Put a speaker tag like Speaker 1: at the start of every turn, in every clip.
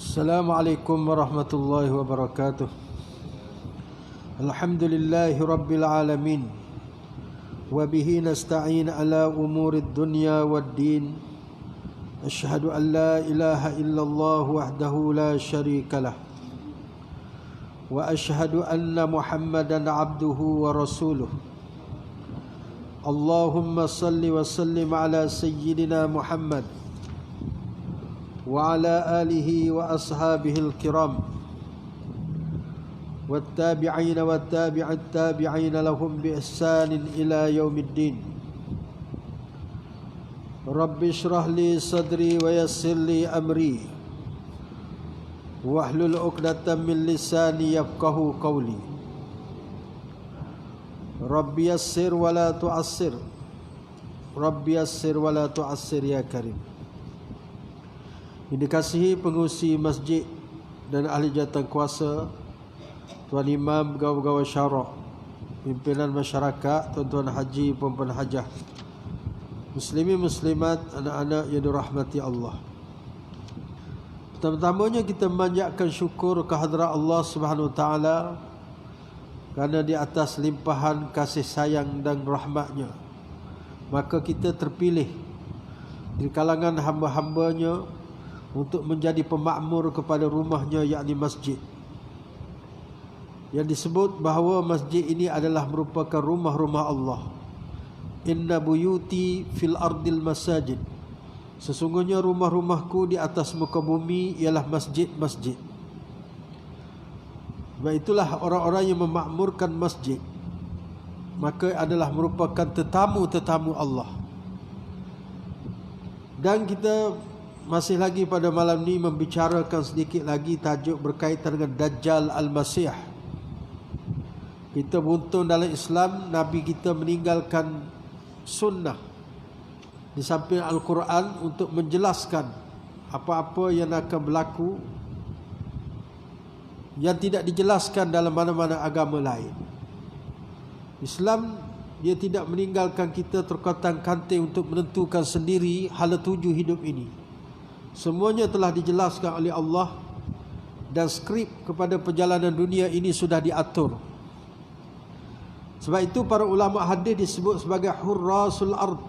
Speaker 1: Assalamualaikum warahmatullahi wabarakatuh. Alhamdulillahi rabbil alamin. Wa bihi nasta'in ala umurid dunya waddin. Asyhadu an la ilaha illallah wahdahu la syarika lah. Wa asyhadu anna Muhammadan abduhu wa rasuluh. Allahumma salli wa sallim ala sayyidina Muhammad wa ala alihi wa ashabihil kiram wattabi'ina wattabi'at tabi'ina lahum bi ihsanin ila yaumiddin. Rabbi shrah li sadri wa yassir li amri wahlul 'uqdatam min lisani yafqahu qawli. Rabbi yassir wa la tu'assir, Rabbi yassir wa la tu'assir ya karim. Yang dikasihi pengurusi masjid dan ahli jawatan kuasa, Tuan Imam, pegawai-pegawai syarak, pimpinan masyarakat, tuan-tuan haji, puan-puan hajah, muslimin muslimat, anak-anak yang dirahmati Allah. Pertama-tamanya kita memanjatkan syukur kehadrat Allah Subhanahu Wa Taala kerana di atas limpahan kasih sayang dan rahmatnya, maka kita terpilih di kalangan hamba-hambanya untuk menjadi pemakmur kepada rumahnya, yakni masjid, yang disebut bahawa masjid ini adalah merupakan rumah-rumah Allah. Inna buyuti fil ardil masajid, sesungguhnya rumah-rumahku di atas muka bumi ialah masjid-masjid. Sebab itulah orang-orang yang memakmurkan masjid, maka adalah merupakan tetamu-tetamu Allah. Dan kita masih lagi pada malam ni membicarakan sedikit lagi tajuk berkaitan dengan Dajjal Al-Masih. Kita buntun dalam Islam, Nabi kita meninggalkan sunnah di samping Al-Quran untuk menjelaskan apa-apa yang akan berlaku yang tidak dijelaskan dalam mana-mana agama lain. Islam, dia tidak meninggalkan kita terkotang-kanting untuk menentukan sendiri hala tuju hidup ini. Semuanya telah dijelaskan oleh Allah, dan skrip kepada perjalanan dunia ini sudah diatur. Sebab itu para ulama hadis disebut sebagai hurrasul ard,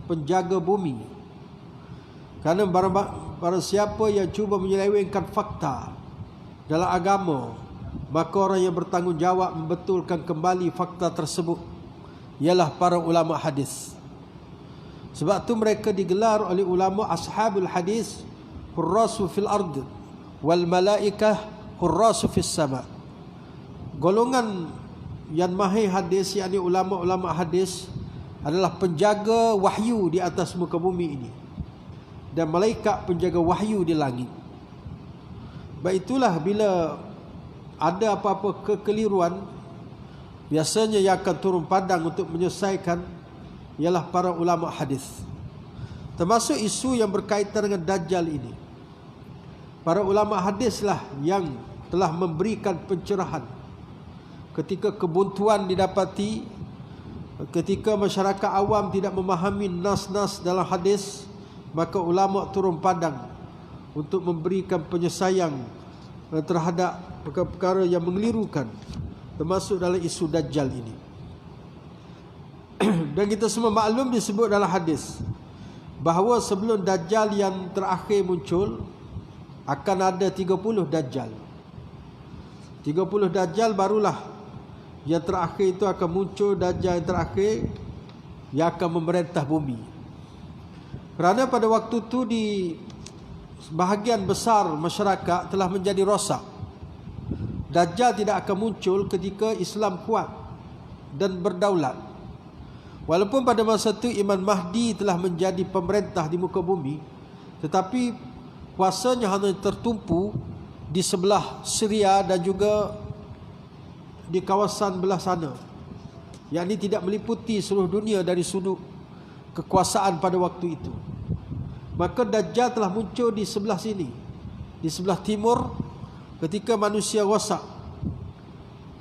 Speaker 1: penjaga bumi. Kerana barang siapa yang cuba menyelewengkan fakta dalam agama, maka orang yang bertanggungjawab membetulkan kembali fakta tersebut ialah para ulama hadis. Sebab tu mereka digelar oleh ulama ashabul hadis hurrasu fil ard wal malaikah hurrasu fis sama. Golongan yang mahir hadis, yakni ulama-ulama hadis, adalah penjaga wahyu di atas muka bumi ini, dan malaikat penjaga wahyu di langit. Sebab itulah bila ada apa-apa kekeliruan, biasanya yang akan turun padang untuk menyelesaikan ialah para ulama hadis. Termasuk isu yang berkaitan dengan Dajjal ini, para ulama hadislah yang telah memberikan pencerahan ketika kebuntuan didapati, ketika masyarakat awam tidak memahami nas-nas dalam hadis, maka ulama turun padang untuk memberikan penyelesaian terhadap perkara-perkara yang mengelirukan, termasuk dalam isu Dajjal ini. Dan kita semua maklum disebut dalam hadis bahawa sebelum Dajjal yang terakhir muncul, akan ada 30 Dajjal. 30 Dajjal barulah yang terakhir itu akan muncul. Dajjal yang terakhir yang akan memerintah bumi. Kerana pada waktu itu di sebahagian besar masyarakat telah menjadi rosak. Dajjal tidak akan muncul ketika Islam kuat dan berdaulat. Walaupun pada masa itu Imam Mahdi telah menjadi pemerintah di muka bumi, tetapi kuasanya hanya tertumpu di sebelah Syria dan juga di kawasan belah sana, yakni tidak meliputi seluruh dunia dari sudut kekuasaan pada waktu itu. Maka Dajjal telah muncul di sebelah sini, di sebelah timur, ketika manusia rosak.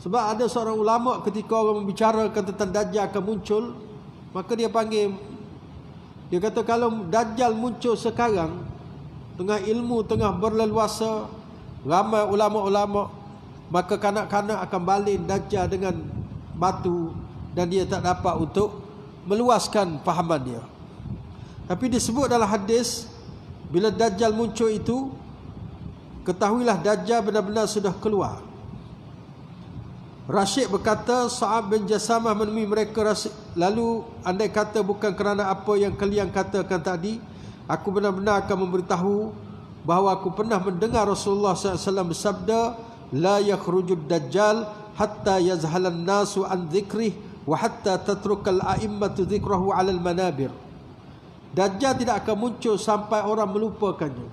Speaker 1: Sebab ada seorang ulama ketika orang membicarakan tentang Dajjal akan muncul, maka dia panggil, dia kata kalau Dajjal muncul sekarang, tengah ilmu tengah berleluasa, ramai ulama-ulama, maka kanak-kanak akan balin Dajjal dengan batu dan dia tak dapat untuk meluaskan fahaman dia. Tapi disebut dalam hadis, bila Dajjal muncul itu, ketahuilah Dajjal benar-benar sudah keluar. Rasyid berkata, Sa'ab bin Jasamah menemui mereka. Lalu andai kata bukan kerana apa yang kalian katakan tadi, aku benar-benar akan memberitahu bahawa aku pernah mendengar Rasulullah SAW bersabda, la yakhrujud Dajjal hatta yazhalan nasu an dhikrih wa hatta tatrukal a'immatu dhikrahu alal manabir. Dajjal tidak akan muncul sampai orang melupakannya.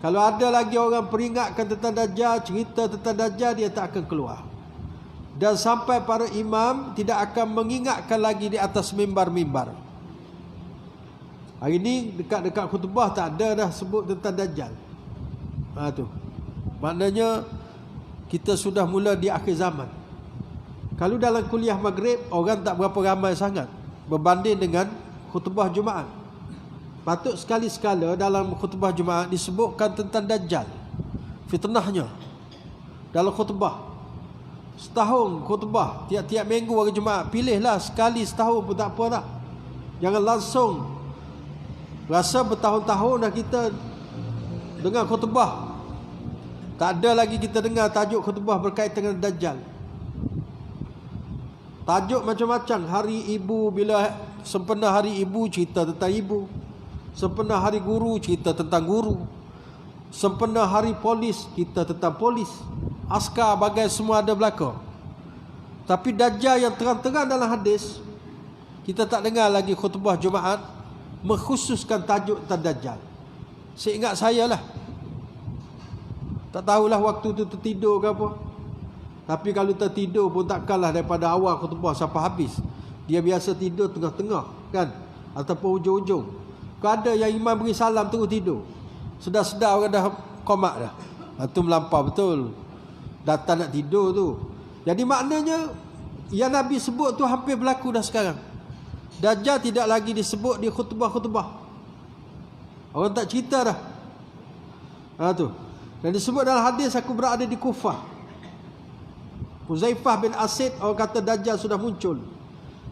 Speaker 1: Kalau ada lagi orang peringatkan tentang Dajjal, cerita tentang Dajjal, dia tak akan keluar. Dan sampai para imam tidak akan mengingatkan lagi di atas mimbar-mimbar. Hari ini dekat-dekat khutbah tak ada dah sebut tentang Dajjal. Tu. Maknanya kita sudah mula di akhir zaman. Kalau dalam kuliah maghrib, orang tak berapa ramai sangat berbanding dengan khutbah Jumaat. Patut sekali-sekala dalam khutbah Jumaat disebutkan tentang Dajjal, fitnahnya dalam khutbah. Setahun khutbah, tiap-tiap minggu hari Jumaat, pilihlah sekali setahun pun tak apa dah. Jangan langsung rasa bertahun-tahun dah kita dengar khutbah, tak ada lagi kita dengar tajuk khutbah berkaitan dengan Dajjal. Tajuk macam-macam. Hari ibu, bila sempena hari ibu, cerita tentang ibu. Sempena hari guru, cerita tentang guru. Sempena hari polis, cerita tentang polis. Askar, bagai semua ada belaka. Tapi Dajjal yang terang-terang dalam hadis, kita tak dengar lagi khutbah Jumaat mengkhususkan tajuk tentang Dajjal. Seingat saya lah, tak tahulah waktu tu tertidur ke apa. Tapi kalau tertidur pun takkanlah daripada awal khutbah sampai habis. Dia biasa tidur tengah-tengah kan, ataupun hujung-hujung. Kalau ada yang imam beri salam terus tidur, sedar-sedar orang dah komat dah. Itu melampau betul, datang nak tidur tu. Jadi maknanya yang Nabi sebut tu hampir berlaku dah sekarang. Dajjal tidak lagi disebut di khutbah-khutbah. Orang tak cerita dah. Tu. Dan disebut dalam hadis, aku berada di Kufah. Uzaifah bin Asid, orang kata Dajjal sudah muncul.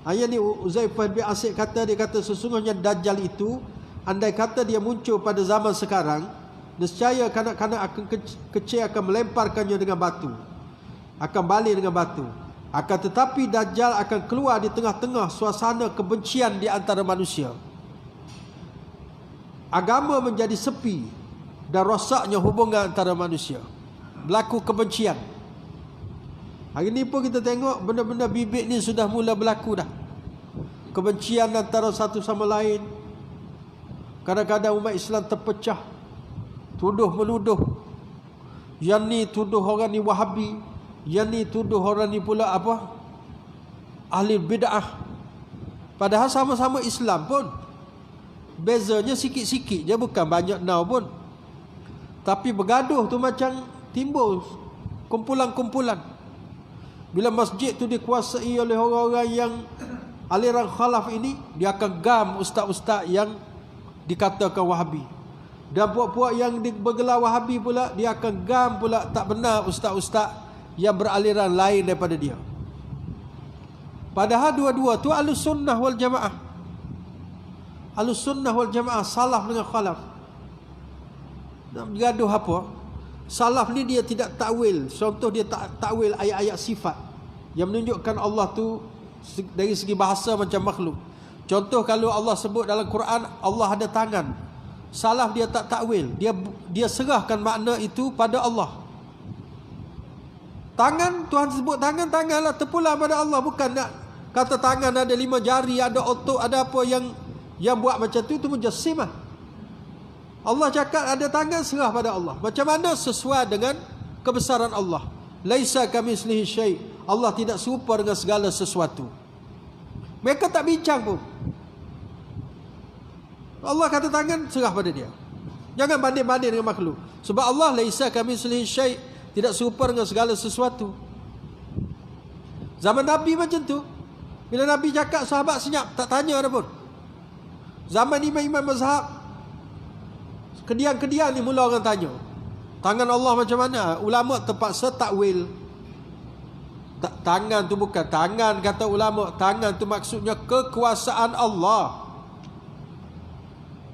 Speaker 1: Ayat ni Uzaifah bin Asid kata, dia kata sesungguhnya Dajjal itu, andai kata dia muncul pada zaman sekarang, nescaya kanak-kanak akan kecil akan melemparkannya dengan batu, akan balik dengan batu. Akan tetapi Dajjal akan keluar di tengah-tengah suasana kebencian di antara manusia. Agama menjadi sepi dan rosaknya hubungan antara manusia. Berlaku kebencian. Hari ni pun kita tengok benda-benda bibit ni sudah mula berlaku dah. Kebencian antara satu sama lain. Kadang-kadang umat Islam terpecah, tuduh menuduh. Yang ni tuduh orang ni Wahabi, yang ni tuduh orang ni pula apa, ahli bid'ah. Padahal sama-sama Islam pun, bezanya sikit-sikit je, bukan banyak now pun. Tapi bergaduh tu macam timbul kumpulan-kumpulan. Bila masjid tu dikuasai oleh orang-orang yang aliran khalaf ini, dia akan gam ustaz-ustaz yang dikatakan Wahabi. Dan puak-puak yang bergelar Wahabi pula, dia akan gam pula tak benar ustaz-ustaz yang beraliran lain daripada dia. Padahal dua-dua tu Ahlus Sunnah wal Jamaah. Ahlus Sunnah wal Jamaah, salaf dengan khalaf. Nak bergaduh apa? Salaf ni dia tidak takwil. Contoh, dia tak takwil ayat-ayat sifat yang menunjukkan Allah tu dari segi bahasa macam makhluk. Contoh, kalau Allah sebut dalam Quran Allah ada tangan, salaf dia tak takwil. Dia serahkan makna itu pada Allah. Tangan, Tuhan sebut tangan, tanganlah terpulang pada Allah. Bukan nak kata tangan ada 5 jari, ada otot, ada apa yang buat macam tu, itu mujassimah. Allah cakap ada tangan, serah pada Allah. Macam mana? Sesuai dengan kebesaran Allah. Laisa kamitslihi syai'. Allah tidak serupa dengan segala sesuatu. Mereka tak bincang pun. Allah kata tangan, serah pada dia. Jangan banding-banding dengan makhluk. Sebab Allah laisa kamitslihi syai', tidak serupa dengan segala sesuatu. Zaman Nabi macam tu. Bila Nabi cakap, sahabat senyap, tak tanya ada pun. Zaman imam-imam mazhab, kedian-kedian ni mula orang tanya. Tangan Allah macam mana? Ulama terpaksa takwil. Tangan tu bukan tangan, kata ulama. Tangan tu maksudnya kekuasaan Allah.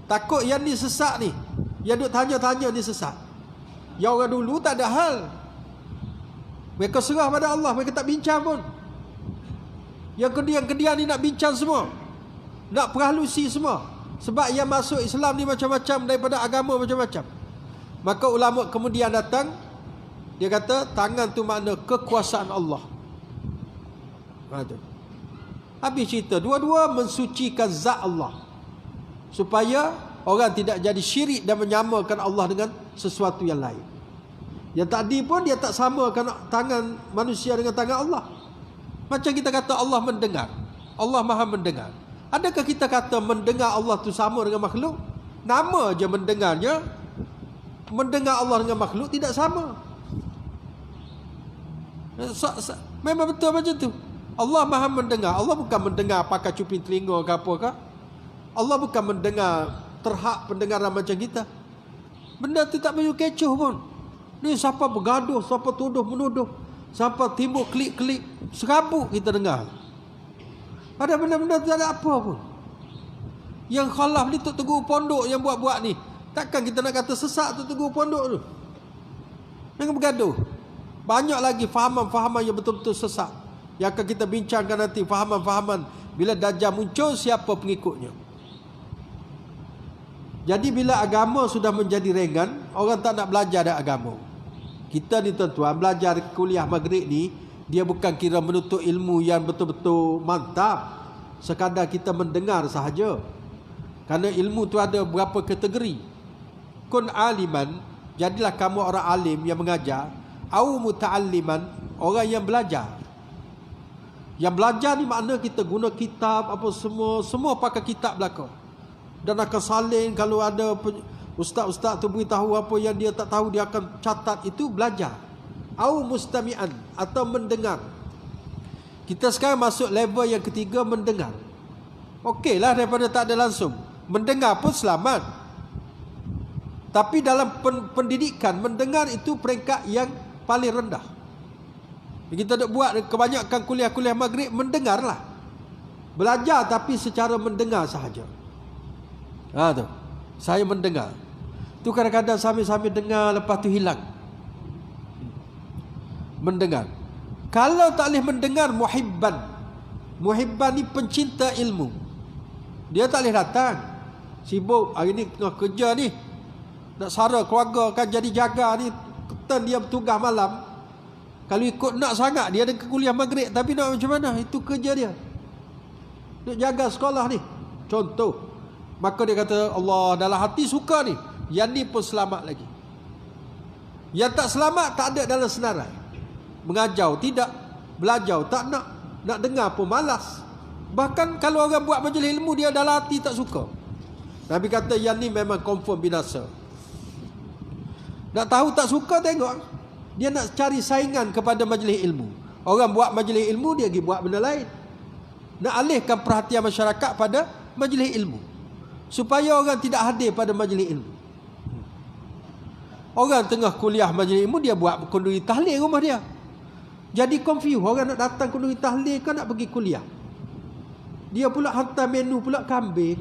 Speaker 1: Takut yang ni sesat ni, yang duk tanya-tanya ni sesat. Yang orang dulu tak ada hal, mereka serah pada Allah, mereka tak bincang pun. Yang kedian-kedian ni nak bincang semua, nak perhalusi semua. Sebab yang masuk Islam ni macam-macam, daripada agama macam-macam. Maka ulama kemudian datang, dia kata tangan tu makna kekuasaan Allah. Habis cerita, dua-dua mensucikan zat Allah, supaya orang tidak jadi syirik dan menyamakan Allah dengan sesuatu yang lain. Yang tadi pun dia tak samakan tangan manusia dengan tangan Allah. Macam kita kata Allah mendengar, Allah maha mendengar. Adakah kita kata mendengar Allah tu sama dengan makhluk? Nama je mendengarnya. Mendengar Allah dengan makhluk tidak sama. Memang betul macam tu. Allah maha mendengar. Allah bukan mendengar pakai cuping telinga ke apakah. Allah bukan mendengar terhak pendengaran macam kita. Benda tu tak perlu kecoh pun. Ni siapa bergaduh, siapa tuduh menuduh, siapa timbul klik-klik, serabut kita dengar. Ada benda-benda tu tak ada apa pun. Yang khalaf ni Tok Teguh Pondok yang buat-buat ni, takkan kita nak kata sesat Tok Teguh Pondok tu. Jangan bergaduh. Banyak lagi fahaman-fahaman yang betul-betul sesat, yang akan kita bincangkan nanti. Fahaman-fahaman bila Dajjal muncul, siapa pengikutnya. Jadi bila agama sudah menjadi ringan, orang tak nak belajar dah agama. Kita ni tuan-tuan, belajar kuliah maghrib ni, dia bukan kira menuntut ilmu yang betul-betul mantap. Sekadar kita mendengar sahaja. Kerana ilmu tu ada berapa kategori. Kun aliman, jadilah kamu orang alim yang mengajar. Au muta'alliman, orang yang belajar. Yang belajar ni makna kita guna kitab apa semua pakai kitab belaka. Dan akan salin kalau ada ustaz-ustaz tu beritahu apa yang dia tak tahu, dia akan catat, itu belajar. Au mustami'an, atau mendengar. Kita sekarang masuk level yang ketiga, mendengar. Okeylah daripada tak ada langsung. Mendengar pun selamat. Tapi dalam pendidikan, mendengar itu peringkat yang paling rendah. Kita nak buat kebanyakan kuliah-kuliah maghrib, mendengarlah. Belajar tapi secara mendengar sahaja. Tu, saya mendengar. Tu kadang-kadang sambil-sambil dengar, lepas tu hilang. Mendengar. Kalau tak boleh mendengar, muhibban. Muhibban ni pencinta ilmu. Dia tak boleh datang. Sibuk, hari ni tengah kerja ni, nak sara keluarga kan, jadi jaga ni, ketan dia bertugas malam. Kalau ikut nak sangat, dia ada ke kuliah maghrib, tapi nak macam mana? Itu kerja dia. Nak jaga sekolah ni. Contoh. Maka dia kata, Allah dalam hati suka ni, yang ni pun selamat lagi. Yang tak selamat tak ada dalam senarai. Mengajau tidak, belajar tak nak, nak dengar pun malas. Bahkan kalau orang buat majlis ilmu, dia dalam hati tak suka. Nabi kata yang ni memang confirm binasa. Nak tahu tak suka, tengok dia nak cari saingan kepada majlis ilmu. Orang buat majlis ilmu, dia pergi buat benda lain. Nak alihkan perhatian masyarakat pada majlis ilmu, supaya orang tidak hadir pada majlis ilmu. Orang tengah kuliah majlis ilmu, dia buat kenduri tahlil rumah dia. Jadi confuse, orang nak datang kenduri tahlil ke nak pergi kuliah. Dia pula hantar menu pula kambing.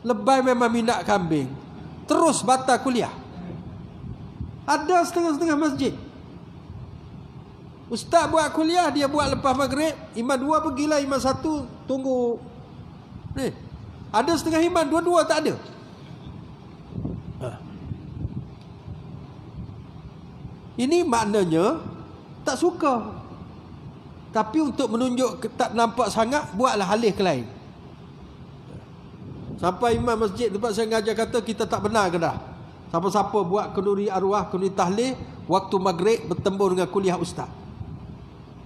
Speaker 1: Lebay memang minat kambing. Terus batal kuliah. Ada setengah-setengah masjid. Ustaz buat kuliah, dia buat lepas maghrib. Imam 2 pergilah, imam 1 tunggu. Ni. Ada setengah imam, dua-dua tak ada. Ini maknanya tak suka. Tapi untuk menunjuk tak nampak sangat, buatlah alih ke lain. Sampai imam masjid tempat saya ngajar kata, kita tak benar ke dah. Siapa-siapa buat kenduri arwah, kenduri tahlil waktu maghrib bertembur dengan kuliah ustaz,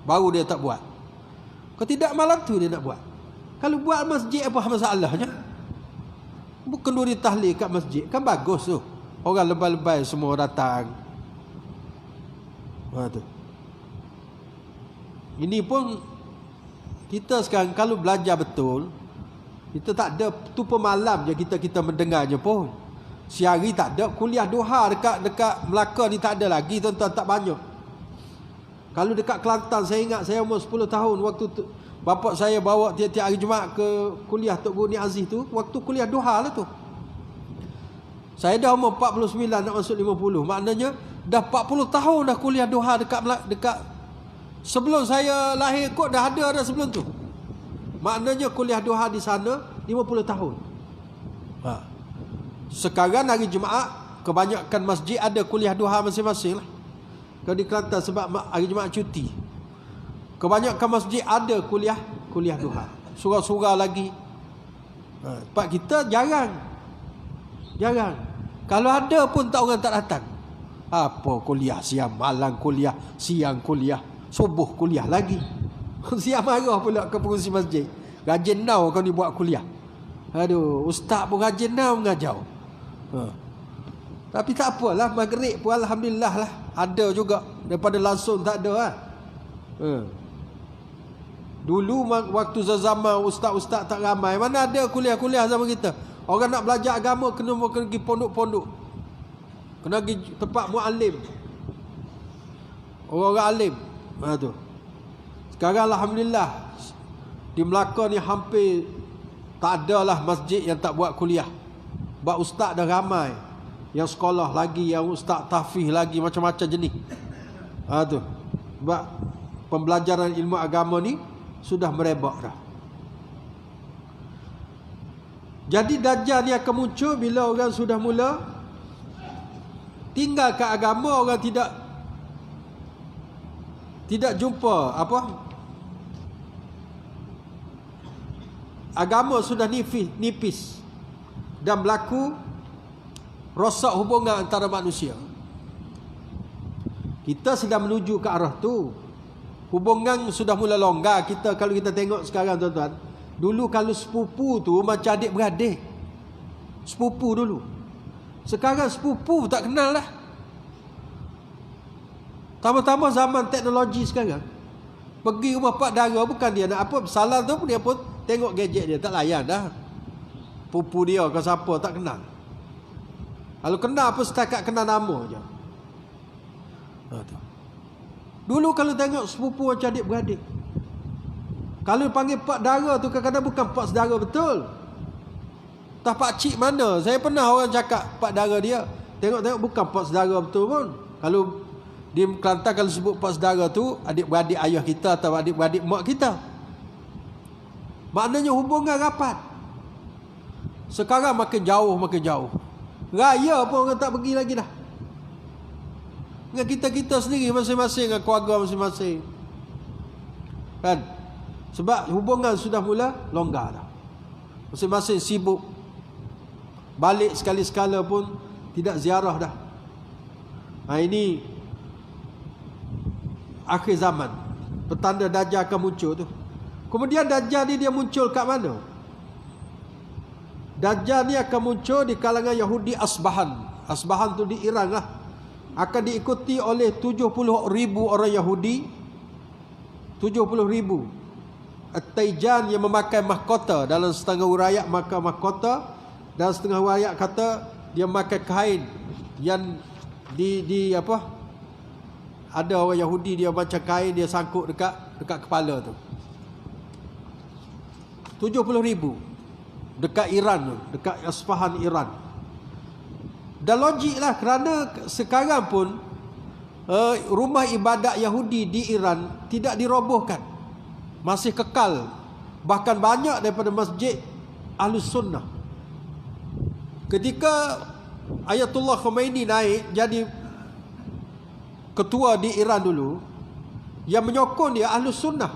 Speaker 1: baru dia tak buat. Kalau tidak, malam tu dia nak buat. Kalau buat masjid, apa masalahnya? Kenduri tahlil kat masjid kan bagus tu. Orang lebay-lebay semua datang. Tu. Ini pun kita sekarang kalau belajar betul, kita tak ada tu pemalam je kita mendengarnya pun. Siari tak ada, kuliah duha dekat Melaka ni tak ada lagi tuan-tuan, tak banyak. Kalau dekat Kelantan, saya ingat saya umur 10 tahun waktu tu, bapak saya bawa tiap-tiap hari Jumaat ke kuliah Tok Guru Ni Aziz tu, waktu kuliah duha lah tu. Saya dah umur 49 nak masuk 50. Maknanya dah 40 tahun dah kuliah duha dekat sebelum saya lahir kot dah ada sebelum tu. Maknanya kuliah duha di sana 50 tahun. Sekarang hari Jumaat kebanyakan masjid ada kuliah duha masing-masing lah. Kalau di Kelantan sebab hari Jumaat cuti, kebanyakan masjid ada kuliah duha. Surau-surau lagi. Tempat kita jarang. Kalau ada pun tak, orang tak datang. Apa kuliah siang, malam kuliah, siang kuliah, subuh kuliah lagi. Siang marah pula ke pengurusi masjid. Rajin now kau ni buat kuliah. Aduh, ustaz pun rajin now mengajar. Tapi tak apalah, maghrib pun alhamdulillah lah ada juga, daripada langsung tak ada lah. Dulu waktu zaman ustaz-ustaz tak ramai, mana ada kuliah-kuliah zaman kita. Orang nak belajar agama kena pergi pondok-pondok, kena pergi tempat mu'alim, orang-orang alim. Tu. Sekarang alhamdulillah di Melaka ni hampir tak ada lah masjid yang tak buat kuliah. Sebab ustaz dah ramai, yang sekolah lagi, yang ustaz tahfiz lagi, macam-macam jenis. Tu. Sebab pembelajaran ilmu agama ni sudah merebak dah. Jadi Dajjal ni akan muncul bila orang sudah mula tinggalkan agama, orang tidak jumpa agama sudah nipis dan berlaku rosak hubungan antara manusia. Kita sedang menuju ke arah tu. Hubungan sudah mula longgar. Kalau kita tengok sekarang tuan-tuan, dulu kalau sepupu tu macam adik-beradik. Sepupu dulu. Sekarang sepupu tak kenal lah. Tambah-tambah zaman teknologi sekarang. Pergi rumah pak dara, bukan dia nak apa, salah tu dia pun tengok gadget dia, tak layan dah. Pupu dia ke siapa tak kenal. Kalau kenal apa setakat kenal nama je. Dulu kalau tengok sepupu macam adik-beradik, kalau panggil pak dara tu kadang-kadang bukan pak saudara betul. Tak pak cik mana. Saya pernah orang cakap pak dara dia, tengok-tengok bukan pak saudara betul pun. Kalau di Kelantan kalau sebut pak saudara tu adik-beradik ayah kita atau adik-beradik mak kita, maknanya hubungan rapat. Sekarang makin jauh. Raya pun orang tak pergi lagi dah. Dengan kita-kita sendiri masing-masing, dengan keluarga masing-masing. Kan? Sebab hubungan sudah mula longgar dah. Masing-masing sibuk. Balik sekali-sekala pun tidak ziarah dah. Ini akhir zaman. Petanda Dajjal akan muncul tu. Kemudian Dajjal ni dia muncul kat mana? Dajjal ni akan muncul di kalangan Yahudi Asbahan. Asbahan tu di Iran lah. Akan diikuti oleh 70,000 orang Yahudi. 70,000. At-Taijan yang memakai mahkota. Dalam setengah huraiat maka mahkota, dan setengah huraiat kata dia memakai kain yang ada orang Yahudi dia macam kain dia sangkut dekat kepala tu. 70,000 dekat Iran tu, dekat Isfahan Iran. Dan logik lah, kerana sekarang pun rumah ibadat Yahudi di Iran tidak dirobohkan, masih kekal. Bahkan banyak daripada masjid Ahlus Sunnah. Ketika Ayatullah Khomeini naik jadi ketua di Iran dulu, yang menyokong dia Ahlus Sunnah.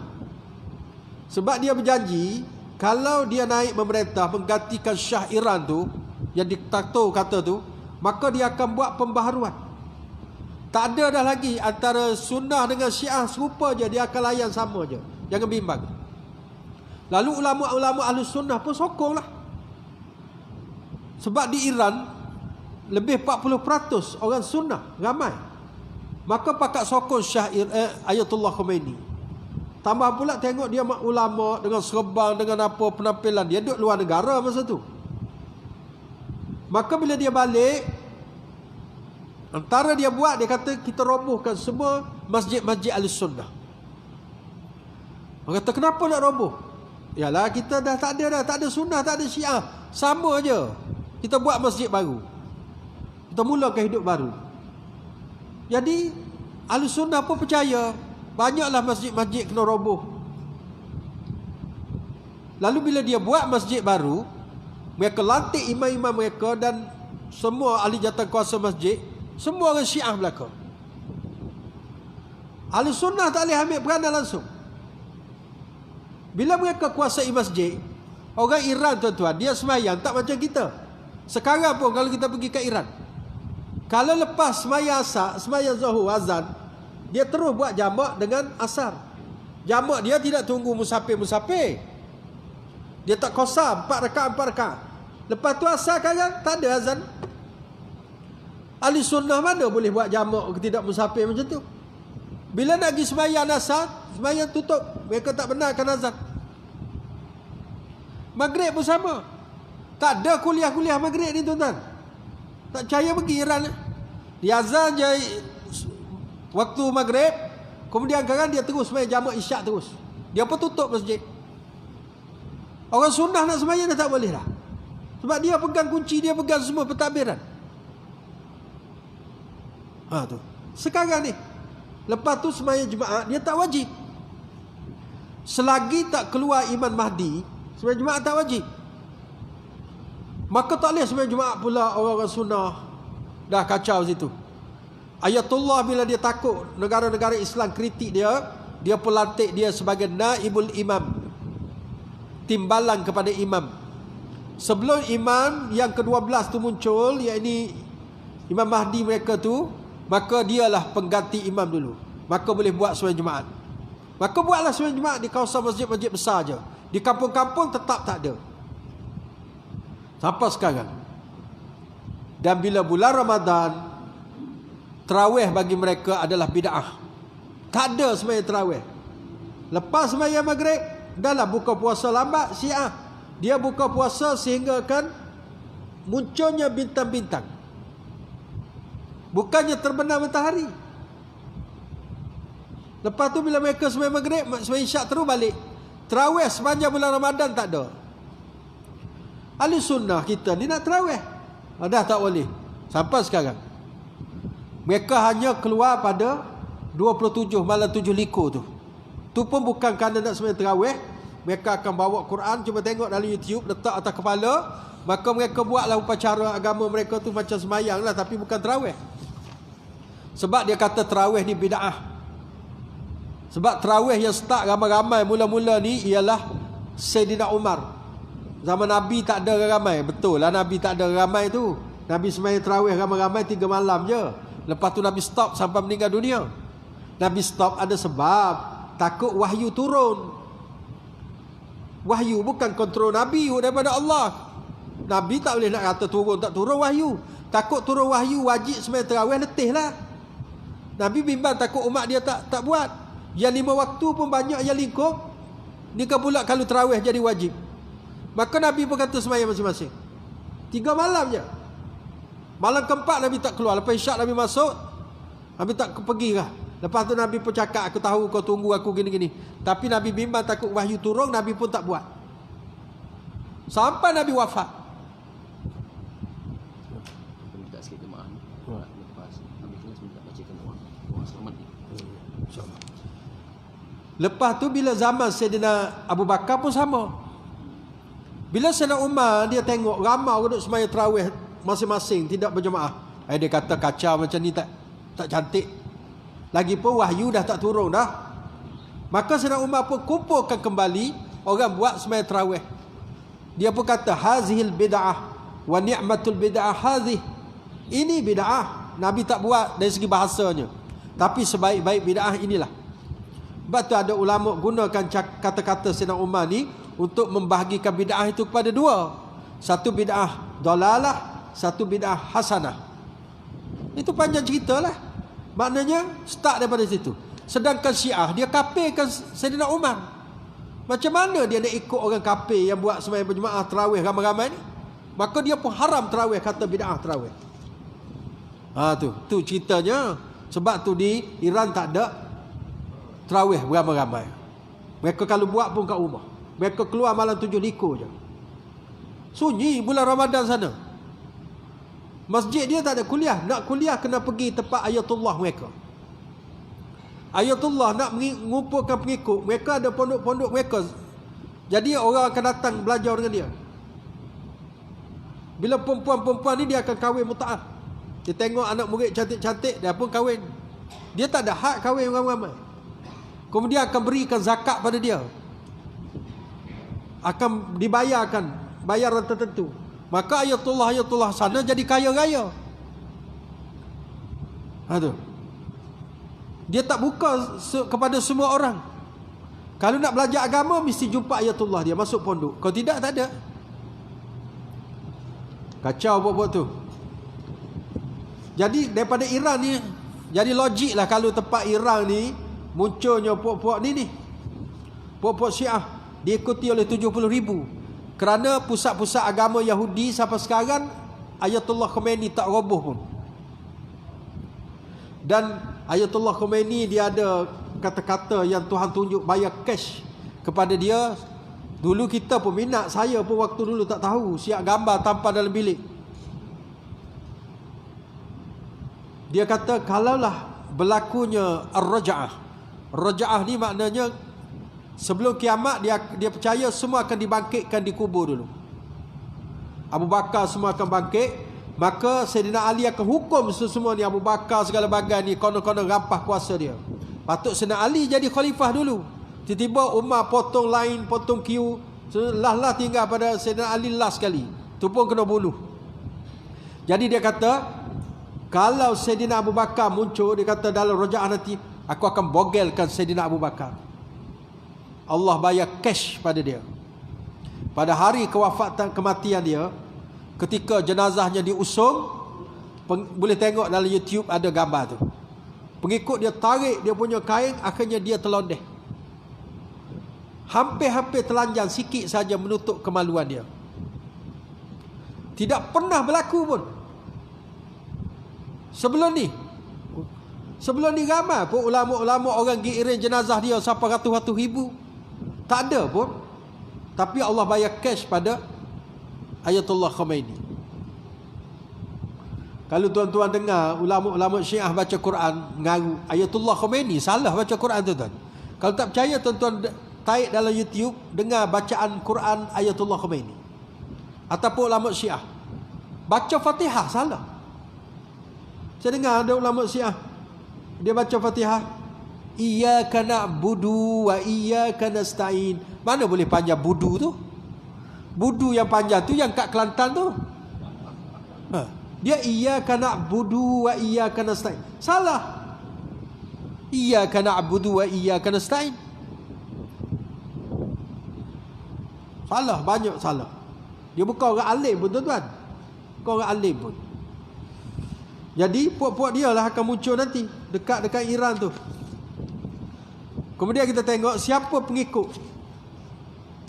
Speaker 1: Sebab dia berjanji kalau dia naik memerintah menggantikan Shah Iran tu, yang diktator kata tu, maka dia akan buat pembaharuan. Tak ada dah lagi antara Sunnah dengan Syiah, serupa je, dia akan layan sama je. Jangan bimbang. Lalu ulama-ulama Ahlus Sunnah pun sokonglah. Sebab di Iran lebih 40% orang Sunnah, ramai. Maka pakat sokong Ayatullah Khomeini. Tambah pula tengok dia ulama dengan serban, dengan apa penampilan dia duduk luar negara masa tu. Maka bila dia balik, antara dia buat, dia kata kita robohkan semua masjid-masjid Ahlussunnah. Dia kata kenapa nak roboh? Yalah kita dah tak ada sunnah, tak ada syiah, sama aja. Kita buat masjid baru, kita mulakan hidup baru. Jadi Ahlussunnah pun percaya, banyaklah masjid-masjid kena roboh. Lalu bila dia buat masjid baru, mereka lantik imam-imam mereka dan semua ahli jawatankuasa masjid, semua orang Syiah belaka. Ahlussunnah tak boleh ambil peranan langsung. Bila mereka kuasai masjid, orang Iran tuan-tuan, dia sembahyang tak macam kita. Sekarang pun kalau kita pergi ke Iran, kalau lepas sembahyang asar, sembahyang zuhur, azan, dia terus buat jamak dengan asar. Jamak dia tidak tunggu musafir-musafir. Dia tak qasar 4 rakaat. Lepas tu asar kan tak ada azan. Ahli sunnah mana boleh buat jamak tidak musafir macam tu? Bila nak pergi sembahyang asar, sembahyang tutup, mereka tak benarkan azan. Maghrib pun sama. Tak ada kuliah-kuliah maghrib ni tuan-tuan. Tak percaya pergi Iran. Dia azan je waktu maghrib, kemudian kan dia terus sembahyang jamak isyak terus. Dia pun tutup masjid. Orang sunnah nak sembahyang dah tak boleh dah. Sebab dia pegang kunci, dia pegang semua pentadbiran. Tu. Sekarang ni, lepas tu sembahyang Jumaat, dia tak wajib. Selagi tak keluar Imam Mahdi, sembahyang Jumaat tak wajib. Maka tak boleh sembahyang Jumaat pula orang-orang sunnah. Dah kacau situ. Ayatullah bila dia takut negara-negara Islam kritik dia, dia pelantik dia sebagai naibul imam, timbalan kepada imam. Sebelum imam yang ke-12 tu muncul, iaitu Imam Mahdi mereka tu, maka dialah pengganti imam dulu. Maka boleh buat sembahyang Jumaat. Maka buatlah sembahyang Jumaat di kawasan masjid-masjid besar je. Di kampung-kampung tetap tak ada. Sampai sekarang. Dan bila bulan Ramadan, tarawih bagi mereka adalah bid'ah. Tak ada sembahyang tarawih. Lepas sembahyang maghrib, dahlah buka puasa lambat Syiah. Dia buka puasa sehingga kan munculnya bintang-bintang. Bukannya terbenam matahari. Lepas tu bila mereka sembahyang maghrib, sembahyang isyak terus balik. Tarawih sepanjang bulan Ramadan tak ada. Ahli sunnah kita ni nak tarawih, dah tak boleh. Sampai sekarang. Mereka hanya keluar pada 27 malam 7 likur tu. Tu pun bukan kerana nak sembahyang tarawih. Mereka akan bawa Quran, cuba tengok dalam YouTube, letak atas kepala. Maka mereka buatlah upacara agama mereka tu macam sembahyang lah, tapi bukan tarawih. Sebab dia kata tarawih ni bid'ah. Sebab tarawih yang start ramai-ramai mula-mula ni ialah Sayyidina Umar. Zaman Nabi tak ada ramai. Betul lah Nabi tak ada ramai tu. Nabi sembahyang tarawih ramai-ramai 3 malam je. Lepas tu Nabi stop sampai meninggal dunia. Nabi stop ada sebab takut wahyu turun. Wahyu bukan kontrol Nabi daripada Allah. Nabi tak boleh nak kata turun tak turun wahyu. Takut turun wahyu wajib sembahyang tarawih, letih lah. Nabi bimbang takut umat dia tak buat. Yang 5 waktu pun banyak yang lingkup. Ni kan pula kalau tarawih jadi wajib. Maka Nabi pun kata sembahyang masing-masing 3 malam je. Malam keempat Nabi tak keluar. Lepas isyak Nabi masuk, Nabi tak pergi lah. Lepas tu Nabi pun cakap, aku tahu kau tunggu aku gini-gini. Tapi Nabi bimbang takut wahyu turun, Nabi pun tak buat. Sampai Nabi wafat.
Speaker 2: Minta sikit jemaah ni. Lepas Nabi kelas minta bacakan doa selamat ni.
Speaker 1: InsyaAllah. Lepas tu bila zaman Sayyidina Abu Bakar pun sama. Bila Sayyidina Umar dia tengok ramai orang duduk sembahyang tarawih masing-masing tidak berjemaah. Dia kata kacau macam ni tak cantik. Lagipun wahyu dah tak turun dah. Maka Sayyidina Umar pun kumpulkan kembali orang buat sembahyang tarawih. Dia pun kata hazihil bid'ah wa ni'matul bid'ah hazih. Ini bid'ah. Nabi tak buat dari segi bahasanya. Tapi sebaik-baik bid'ah inilah. Sebab tu ada ulama gunakan kata-kata Sayyidina Umar ni untuk membahagikan bid'ah itu kepada 2. Satu bid'ah dalalah, satu bid'ah hasanah. Itu panjang cerita lah. Maknanya start daripada situ. Sedangkan Syiah dia kafirkan Sayyidina Umar. Macam mana dia nak ikut orang kafir yang buat sembahyang berjemaah tarawih ramai-ramai ni? Maka dia pun haram tarawih, kata bid'ah tarawih. Tu ceritanya. Sebab tu di Iran tak ada tarawih beramai-ramai. Mereka kalau buat pun kat rumah. Mereka keluar malam 7 likur je. Sunyi bulan Ramadan sana. Masjid dia tak ada kuliah. Nak kuliah kena pergi tempat ayatullah mereka. Ayatullah nak mengumpulkan pengikut. Mereka ada pondok-pondok mereka. Jadi orang akan datang belajar dengan dia. Bila perempuan-perempuan ni dia akan kahwin muta'ah. Dia tengok anak murid cantik-cantik, dia pun kahwin. Dia tak ada hak kahwin ramai-ramai. Kemudian akan berikan zakat pada dia. Akan dibayarkan bayaran tertentu. Maka ayatullah sana jadi kaya raya. Tu. Dia tak buka kepada semua orang. Kalau nak belajar agama mesti jumpa ayatullah dia masuk pondok. Kalau tidak, tak ada. Kacau buat-buat tu. Jadi daripada Iran ni, jadi logik lah kalau tempat Iran ni munculnya puak-puak ni. Puak-puak Syiah diikuti oleh 70,000. Kerana pusat-pusat agama Yahudi sampai sekarang Ayatullah Khomeini tak roboh pun. Dan Ayatullah Khomeini dia ada kata-kata yang Tuhan tunjuk bayar cash kepada dia. Dulu kita pun minat, saya pun waktu dulu tak tahu, siap gambar tanpa dalam bilik. Dia kata kalaulah berlakunya ar-raja'ah. Raja'ah ni maknanya sebelum kiamat dia percaya semua akan dibangkitkan di kubur dulu. Abu Bakar semua akan bangkit, maka Sayyidina Ali akan hukum semua ni, Abu Bakar segala bagai ni konon-konon rampah kuasa dia. Patut Sayyidina Ali jadi khalifah dulu. Tiba-tiba Umar potong line, potong queue, lah tinggal pada Sayyidina Ali last sekali. Tu pun kena bunuh. Jadi dia kata kalau Sayyidina Abu Bakar muncul, dia kata dalam raja'ah nanti, aku akan bogelkan Sayyidina Abu Bakar. Allah bayar cash pada dia. Pada hari kematian dia, ketika jenazahnya diusung, boleh tengok dalam YouTube ada gambar tu. Pengikut dia tarik dia punya kain, akhirnya dia terlondeh. Hampir-hampir telanjang sikit saja menutup kemaluan dia. Tidak pernah berlaku pun. Sebelum ni ramai pun ulama-ulama orang giring jenazah dia sampai ratus-ratus ribu. Tak ada pun. Tapi Allah bayar cash pada Ayatullah Khomeini. Kalau tuan-tuan dengar ulama-ulama Syiah baca Quran mengaru Ayatullah Khomeini, salah baca Quran tuan-tuan. Kalau tak percaya tuan-tuan tarik dalam YouTube, dengar bacaan Quran Ayatullah Khomeini. Ataupun ulama Syiah baca Fatihah salah. Saya dengar ada ulama Syiah, dia baca Fatihah, iyyaka na'budu wa iyyaka nasta'in. Mana boleh panjang budu tu? Budu yang panjang tu yang kat Kelantan tu. Dia iyyaka na'budu wa iyyaka nasta'in. Salah. Iyyaka na'budu wa iyyaka nasta'in. Salah, banyak salah. Dia bukan orang alim pun tuan-tuan. Bukan orang alim pun. Jadi puak-puak dia lah akan muncul nanti dekat Iran tu. Kemudian kita tengok siapa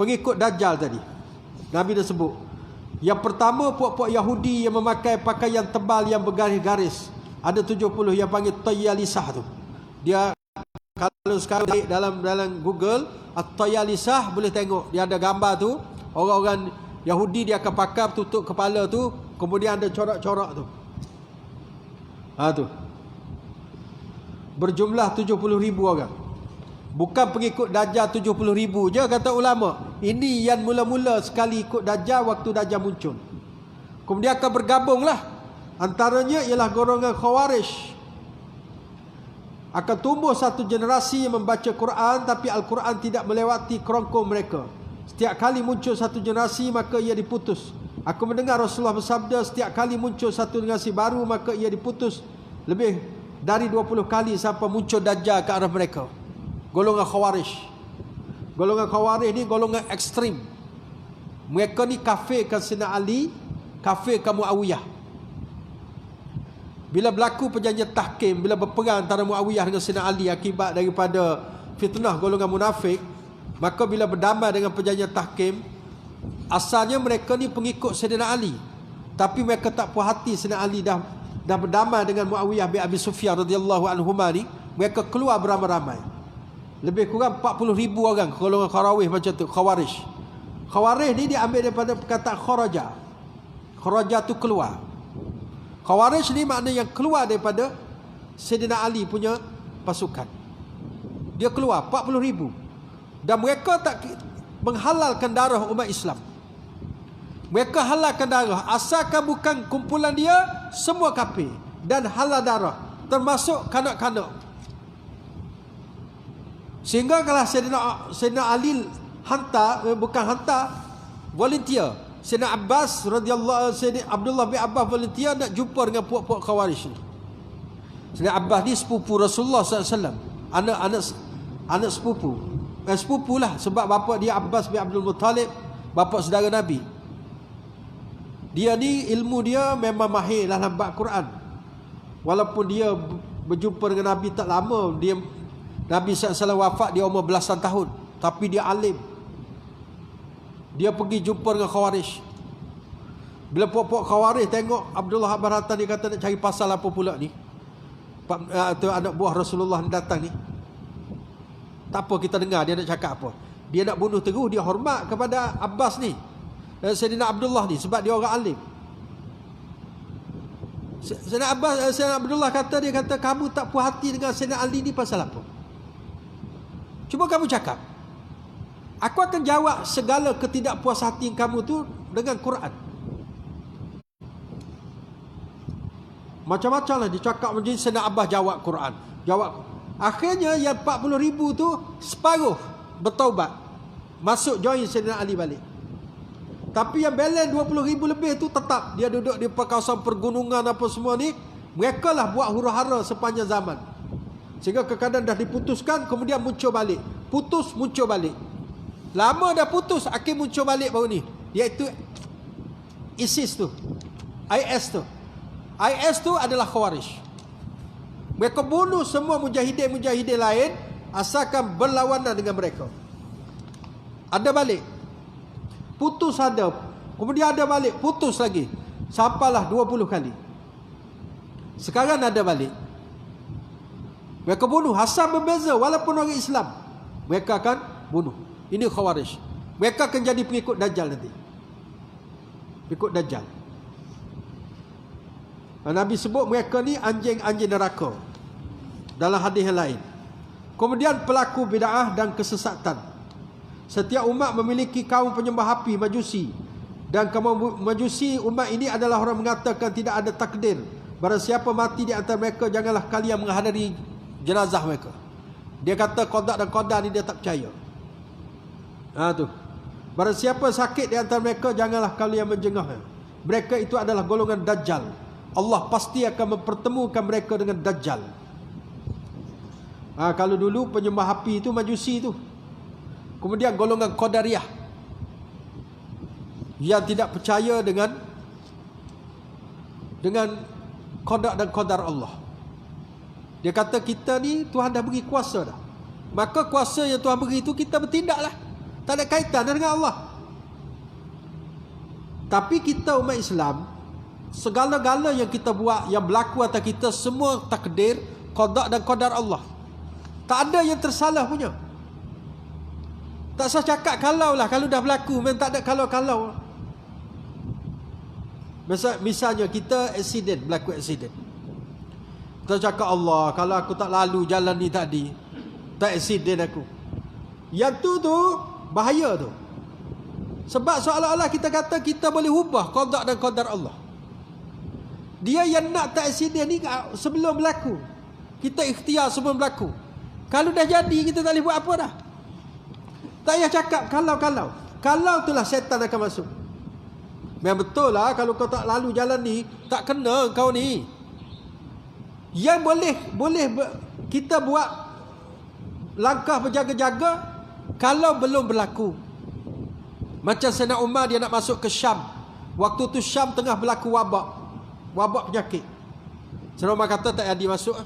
Speaker 1: pengikut Dajjal tadi. Nabi dah sebut. Yang pertama puak-puak Yahudi yang memakai pakaian tebal yang bergaris-garis. Ada 70 yang panggil Tayalisah tu. Dia kalau sekarang dalam Google At-Tayalisah boleh tengok. Dia ada gambar tu. Orang-orang Yahudi dia akan pakai tutup kepala tu, kemudian ada corak-corak tu. Tu. Berjumlah 70,000 orang. Bukan pengikut Dajjal 70,000 je kata ulama. Ini yang mula-mula sekali ikut Dajjal waktu Dajjal muncul. Kemudian akan bergabunglah. Antaranya ialah golongan Khawarij. Akan tumbuh satu generasi yang membaca Quran, tapi Al-Quran tidak melewati kerongkong mereka. Setiap kali muncul satu generasi maka ia diputus. Aku mendengar Rasulullah bersabda, setiap kali muncul satu generasi baru maka ia diputus lebih dari 20 kali sampai muncul Dajjal ke arah mereka. Golongan Khawarij. Golongan Khawarij ni golongan ekstrim. Mereka ni kafirkan Sayyidina Ali, kafirkan Muawiyah. Bila berlaku perjanjian tahkim, bila berperang antara Muawiyah dengan Sayyidina Ali akibat daripada fitnah golongan munafik, maka bila berdamai dengan perjanjian tahkim, Asalnya mereka ni pengikut Sayyidina Ali, tapi mereka tak puas hati Sayyidina Ali dah berdamai dengan Muawiyah bin Abi Sufyan radhiyallahu anhuma ni. Mereka keluar beramai-ramai. Lebih kurang 40,000 orang golongan Khawarij macam tu, Khawarij. Khawarij ni diambil daripada perkataan kharaja. Kharaja tu keluar. Khawarij ni makna yang keluar daripada Sayyidina Ali punya pasukan. Dia keluar 40,000. Dan mereka tak menghalalkan darah umat Islam. Mereka halalkan darah, asalkan bukan kumpulan dia, semua kafir, dan halal darah, termasuk kanak-kanak. Sehingga kalau Sayyidina Ali volunteer, Sayyidina Abbas Sayyidina Abdullah bin Abbas volunteer nak jumpa dengan puak-puak Khawarij ni. Sayyidina Abbas ni sepupu Rasulullah SAW, anak sepupu. Sepupu lah, sebab bapa dia Abbas bin Abdul Muttalib, bapa saudara Nabi. Dia ni ilmu dia memang mahir dalam bab Quran. Walaupun dia berjumpa dengan Nabi tak lama, Nabi SAW wafat dia umur belasan tahun, tapi dia alim. Dia pergi jumpa dengan Khawarij. Bila puak-puak Khawarij tengok Abdullah Baratan, dia kata nak cari pasal apa pula ni, tu anak buah Rasulullah yang datang ni. Tak apa, kita dengar dia nak cakap apa. Dia nak bunuh terus, dia hormat kepada Abbas ni, Sayyidina Abdullah ni, sebab dia orang alim. Sayyidina Abdullah kata, dia kata, kamu tak puas hati dengan Sayyidina Ali ni pasal apa? Cuba kamu cakap. Aku akan jawab segala ketidakpuashatian kamu tu dengan Quran. Macam-macam lah dicakap. Macam Sayyidina Abbas jawab Quran. Akhirnya yang 40,000 tu separuh bertaubat, masuk join Sayyidina Ali balik. Tapi yang balance 20,000 lebih tu tetap dia duduk di kawasan pergunungan apa semua ni. Mereka lah buat huru-hara sepanjang zaman, sehingga kadang-kadang dah diputuskan, kemudian muncul balik, putus muncul balik. Lama dah putus, akhir muncul balik baru ni, iaitu ISIS tu, IS tu. IS tu adalah Khawarij. Mereka bunuh semua mujahidin-mujahidin lain asalkan berlawanan dengan mereka. Ada balik, putus ada, kemudian ada balik, putus lagi, sampailah 20 kali. Sekarang ada balik. Mereka bunuh, asal berbeza, walaupun orang Islam mereka akan bunuh. Ini Khawarij. Mereka akan jadi pengikut Dajjal nanti. Pengikut Dajjal. Nabi sebut mereka ni anjing-anjing neraka dalam hadis yang lain. Kemudian pelaku bid'ah dan kesesatan. Setiap umat memiliki kaum penyembah api, Majusi. Dan kaum Majusi umat ini adalah orang mengatakan tidak ada takdir. Barang siapa mati di antara mereka, janganlah kalian menghadiri jenazah mereka. Dia kata qada dan qadar ni dia tak percaya. Tu. Barang siapa sakit di antara mereka, janganlah kalian menjengah. Mereka itu adalah golongan Dajjal. Allah pasti akan mempertemukan mereka dengan Dajjal. Kalau dulu penyembah api itu Majusi itu. Kemudian golongan Qadariyah, yang tidak percaya dengan qada dan qadar Allah. Dia kata kita ni Tuhan dah beri kuasa dah, maka kuasa yang Tuhan beri itu kita bertindaklah, tak ada kaitan dengan Allah. Tapi kita umat Islam, segala-gala yang kita buat, yang berlaku atas kita, semua takdir, qada dan qadar Allah. Tak ada yang tersalah punya. Tak usah cakap kalau lah, kalau dah berlaku memang tak ada kalau-kalau. Misalnya kita berlaku aksiden. Kita cakap Allah, kalau aku tak lalu jalan ni tadi, tak aksiden aku. Yang tu bahaya tu. Sebab seolah-olah kita kata kita boleh ubah qada dan qadar Allah. Dia yang nak tak aksiden ni sebelum berlaku. Kita ikhtiar sebelum berlaku. Kalau dah jadi, kita tak boleh buat apa dah. Tak payah cakap kalau-kalau. Kalau itulah syaitan akan masuk. Memang betul lah, kalau kau tak lalu jalan ni, tak kena kau ni. Yang boleh kita buat langkah berjaga-jaga kalau belum berlaku. Macam Sayyidina Umar, dia nak masuk ke Syam. Waktu tu Syam tengah berlaku wabak penyakit. Sayyidina Umar kata tak jadi masuk.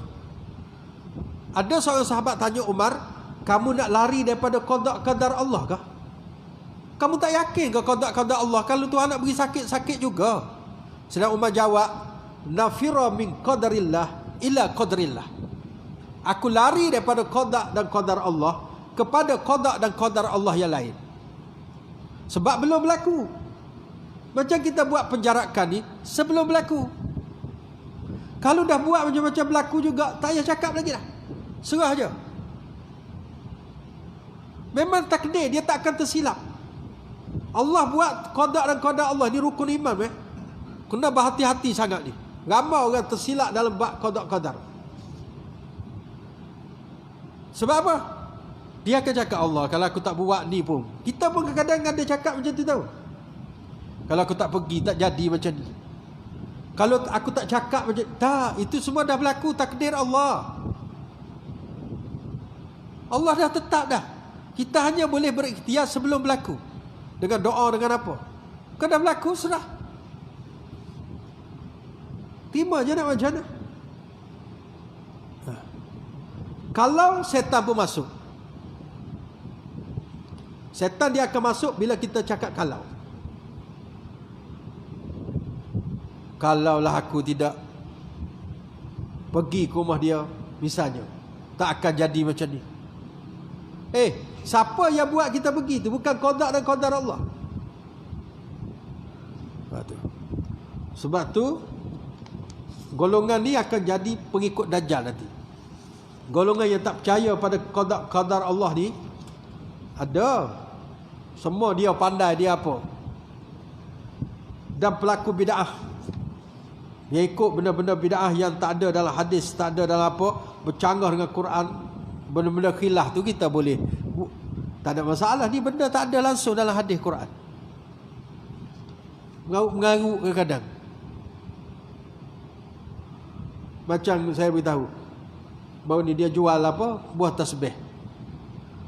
Speaker 1: Ada seorang sahabat tanya Umar, kamu nak lari daripada qada qadar Allah kah? Kamu tak yakin ke qada Allah? Kalau Tuhan nak beri sakit, sakit juga. Sedang Umar jawab, nafira min qadarillah ila qadarillah. Aku lari daripada qada dan qadar Allah kepada qada dan qadar Allah yang lain. Sebab belum berlaku. Macam kita buat penjarakan ni sebelum berlaku. Kalau dah buat macam-macam berlaku juga, tak payah cakap lagi dah. Serah je. Memang takdir, dia tak akan tersilap. Allah buat qada dan qadar Allah ni rukun iman. Kena berhati-hati sangat ni. Ramai orang tersilap dalam bab qada qadar. Sebab apa? Dia akan cakap, Allah, kalau aku tak buat ni pun. Kita pun kadang-kadang ada cakap macam tu tahu. Kalau aku tak pergi, tak jadi macam ni. Kalau aku tak cakap macam tak, itu semua dah berlaku takdir Allah. Allah dah tetap dah. Kita hanya boleh berikhtiar sebelum berlaku. Dengan doa, dengan apa. Kau dah berlaku, sudah. Terima je nak macam mana. Kalau setan pun masuk. Setan dia akan masuk bila kita cakap kalau. Kalaulah aku tidak pergi ke rumah dia, misalnya, tak akan jadi macam ni. Siapa yang buat kita pergi tu? Bukan qada dan qadar Allah. Sebab tu golongan ni akan jadi pengikut Dajjal nanti. Golongan yang tak percaya pada qada qadar Allah ni ada. Semua dia pandai, dia apa. Dan pelaku bid'ah. Dia ikut benda-benda bid'ah yang tak ada dalam hadis, tak ada dalam apa, bercanggah dengan Quran. Benda-benda khilaf tu kita boleh, tak ada masalah. Ni benda tak ada langsung dalam hadis Quran. Mengarut kadang-kadang. Macam saya beritahu, baru ni dia jual apa, buah tasbih.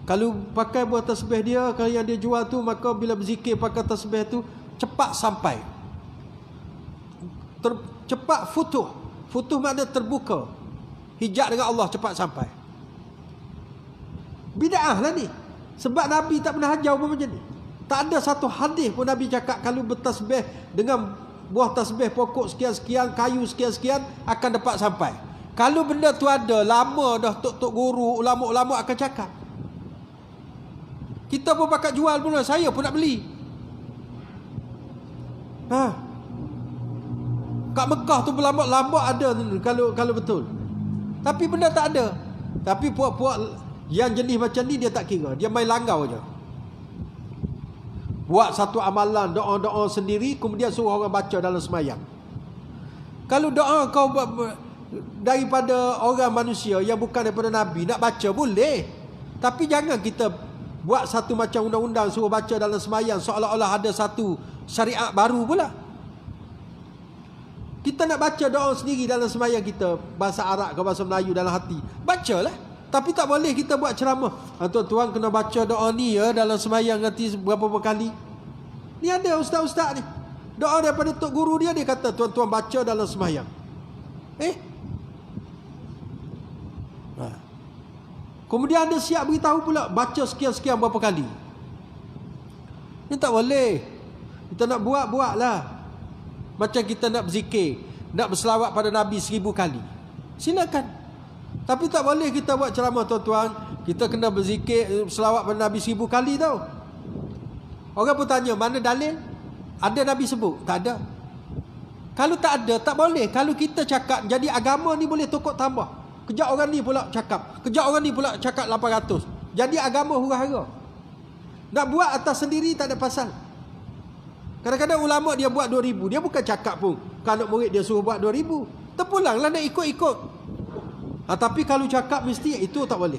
Speaker 1: Kalau pakai buah tasbih dia, kalau yang dia jual tu, maka bila berzikir pakai tasbih tu, cepat sampai. Cepat futuh. Futuh makna terbuka. Hijab dengan Allah cepat sampai. Bid'ah lah ni. Sebab Nabi tak pernah ajar pun macam ni. Tak ada satu hadis pun Nabi cakap kalau bertasbih dengan buah tasbih pokok sekian-sekian, kayu sekian-sekian akan dapat sampai. Kalau benda tu ada, lama dah tok-tok guru, ulama-ulama akan cakap. Kita pun pakat jual pun, saya pun nak beli. Kat Mekah tu berlambat-lambat ada kalau betul. Tapi benda tak ada. Tapi puak-puak yang jenis macam ni dia tak kira. Dia main langgau je. Buat satu amalan, doa-doa sendiri, kemudian suruh orang baca dalam semayang. Kalau doa kau daripada orang manusia yang bukan daripada Nabi, nak baca boleh. Tapi jangan kita buat satu macam undang-undang suruh baca dalam semayang seolah-olah ada satu syariat baru pula. Kita nak baca doa sendiri dalam semayang kita, bahasa Arab ke bahasa Melayu dalam hati, bacalah. Tapi tak boleh kita buat ceramah, tuan-tuan kena baca doa ni ya dalam semayang nanti berapa kali. Ni ada ustaz-ustaz ni, doa daripada tok guru dia, dia kata tuan-tuan baca dalam semayang. Kemudian ada siap beritahu pula baca sekian-sekian berapa kali. Ini tak boleh. Kita nak buat-buatlah. Macam kita nak berzikir, nak berselawat pada Nabi 1000 kali, silakan. Tapi tak boleh kita buat ceramah, tuan-tuan, kita kena berzikir, berselawat pada Nabi 1000 kali tau. Orang pun tanya, mana dalil? Ada Nabi sebut? Tak ada. Kalau tak ada, tak boleh. Kalau kita cakap, jadi agama ni boleh tokok tambah. Kejap orang ni pula cakap, kejap orang ni pula cakap 800. Jadi agama hura-hara. Nak buat atas sendiri tak ada pasal. Kadang-kadang ulama dia buat 2000, dia bukan cakap pun kalau murid dia suruh buat 2000. Terpulanglah nak ikut-ikut. Tapi kalau cakap mesti itu tak boleh.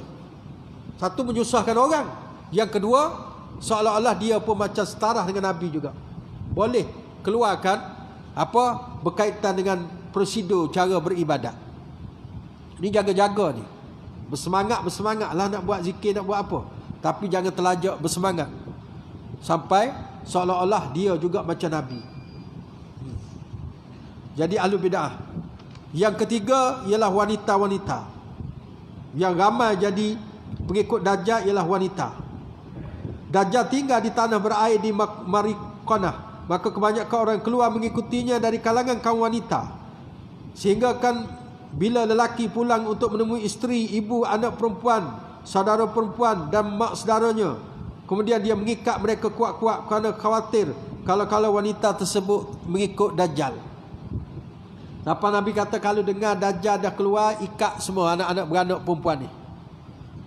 Speaker 1: Satu, menyusahkan orang. Yang kedua, seolah-olah dia pun macam setara dengan Nabi juga. Boleh keluarkan apa berkaitan dengan prosedur cara beribadat. Ni jaga-jaga ni. Bersemangat-bersemangatlah nak buat zikir, nak buat apa. Tapi jangan terlajak bersemangat sampai seolah-olah dia juga macam Nabi. Jadi ahlu bid'ah. Yang ketiga ialah wanita-wanita. Yang ramai jadi pengikut Dajjal ialah wanita. Dajjal tinggal di tanah berair di Marikonah. Maka kebanyakan orang keluar mengikutinya dari kalangan kaum wanita. Sehingga kan bila lelaki pulang untuk menemui isteri, ibu, anak perempuan, saudara perempuan dan mak saudaranya, kemudian dia mengikat mereka kuat-kuat kerana khawatir kalau wanita tersebut mengikut Dajjal. Sampai Nabi kata kalau dengar Dajjal dah keluar, ikat semua anak-anak beranak perempuan ni.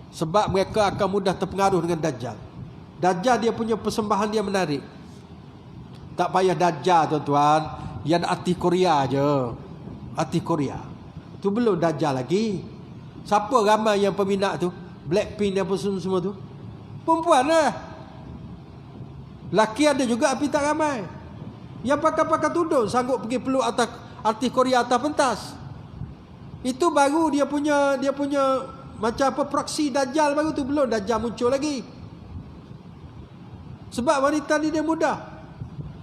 Speaker 1: Sebab mereka akan mudah terpengaruh dengan Dajjal. Dajjal dia punya persembahan dia menarik. Tak payah Dajjal tuan-tuan, yang artis Korea je. Artis Korea. Tu belum Dajjal lagi. Siapa ramai yang peminat tu? Blackpink apa semua tu? Perempuan lah. Laki ada juga tapi tak ramai. Yang pakai tudung sanggup pergi peluk atas artis Korea atas pentas. Itu baru dia punya macam apa proksi Dajjal baru tu, belum Dajjal muncul lagi. Sebab wanita ni dia mudah.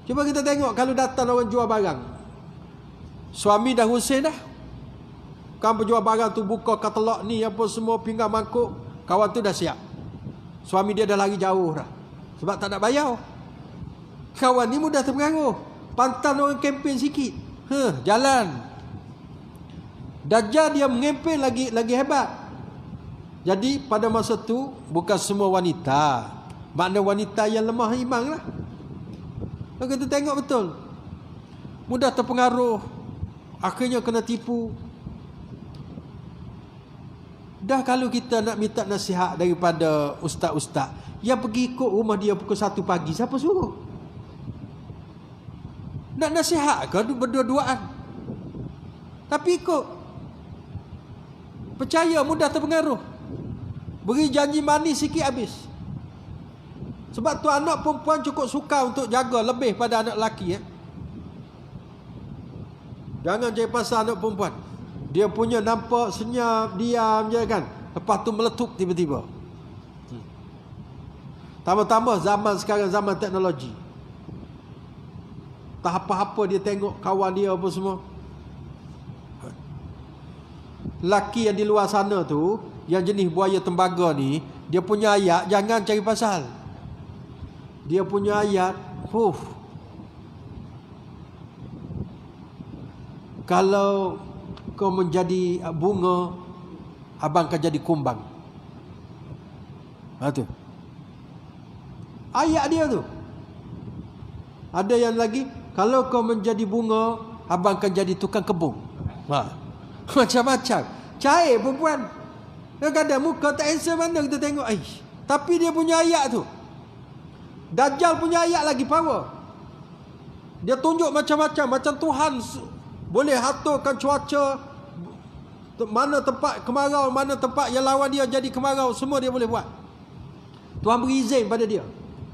Speaker 1: Cuba kita tengok kalau datang orang jual barang. Suami dah hussein dah. Kan penjual barang tu buka katalog ni apa semua pinggan mangkuk, kawan tu dah siap. Suami dia dah lari jauh dah. Sebab tak nak bayar. Kawan ni mudah terpengaruh. Pantang orang kempen sikit. Jalan. Dajjal dia mengempen lagi hebat. Jadi pada masa tu bukan semua wanita. Makna wanita yang lemah iman lah. Kalau kita tengok betul. Mudah terpengaruh. Akhirnya kena tipu. Dah kalau kita nak minta nasihat daripada ustaz-ustaz, yang pergi ikut rumah dia pukul 1 pagi, siapa suruh? Nak nasihat ke berdua-duaan? Tapi ikut. Percaya mudah terpengaruh. Beri janji manis sikit habis. Sebab tu anak perempuan cukup suka untuk jaga lebih pada anak lelaki. Jangan cari pasal anak perempuan. Dia punya nampak senyap, diam je kan. Lepas tu meletup tiba-tiba. Tambah-tambah zaman sekarang zaman teknologi. Tak apa-apa dia tengok kawan dia apa semua. Laki yang di luar sana tu, yang jenis buaya tembaga ni, dia punya ayat jangan cari pasal. Dia punya ayat, kalau kau menjadi bunga, abang akan jadi kumbang. Tu ayat dia tu. Ada yang lagi, kalau kau menjadi bunga, abang akan jadi tukang kebun. Macam-macam. Cair perempuan. Kadang-kadang muka tak handsome mana kita tengok. Tapi dia punya ayat tu. Dajjal punya ayat lagi power. Dia tunjuk macam-macam. Macam Tuhan boleh aturkan cuaca, mana tempat kemarau, mana tempat yang lawan dia jadi kemarau, semua dia boleh buat. Tuhan beri izin pada dia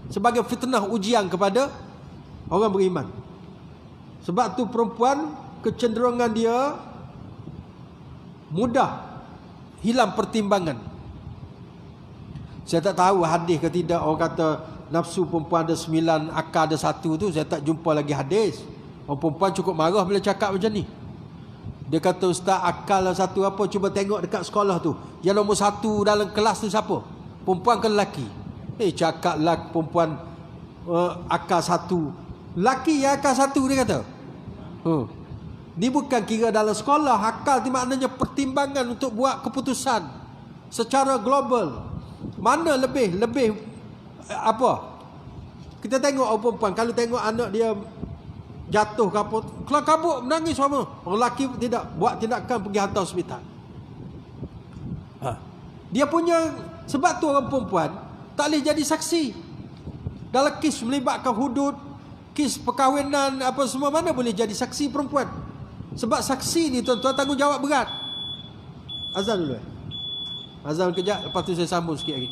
Speaker 1: sebagai fitnah ujian kepada orang beriman. Sebab tu perempuan kecenderungan dia mudah hilang pertimbangan. Saya tak tahu hadis ke tidak. Orang kata nafsu perempuan ada 9, akal ada 1 tu. Saya tak jumpa lagi hadis. Orang perempuan cukup marah bila cakap macam ni. Dia kata, ustaz, akal satu apa? Cuba tengok dekat sekolah tu. Yang nombor 1 dalam kelas tu siapa? Perempuan ke lelaki? Cakap lah perempuan akal 1. Lelaki yang akal 1 dia kata. Ni bukan kira dalam sekolah. Akal ni maknanya pertimbangan untuk buat keputusan secara global. Mana lebih apa? Kita tengok orang perempuan, kalau tengok anak dia jatuh ke apa, kelang kabut menangis sama. Orang lelaki tidak buat tindakan pergi hantar hospital. Dia punya, sebab tu orang perempuan tak boleh jadi saksi dalam kes melibatkan hudud, kes perkahwinan apa semua. Mana boleh jadi saksi perempuan? Sebab saksi ni tuan-tuan tanggungjawab berat. Azan dulu. Azan kejap, lepas tu saya sambung sikit lagi.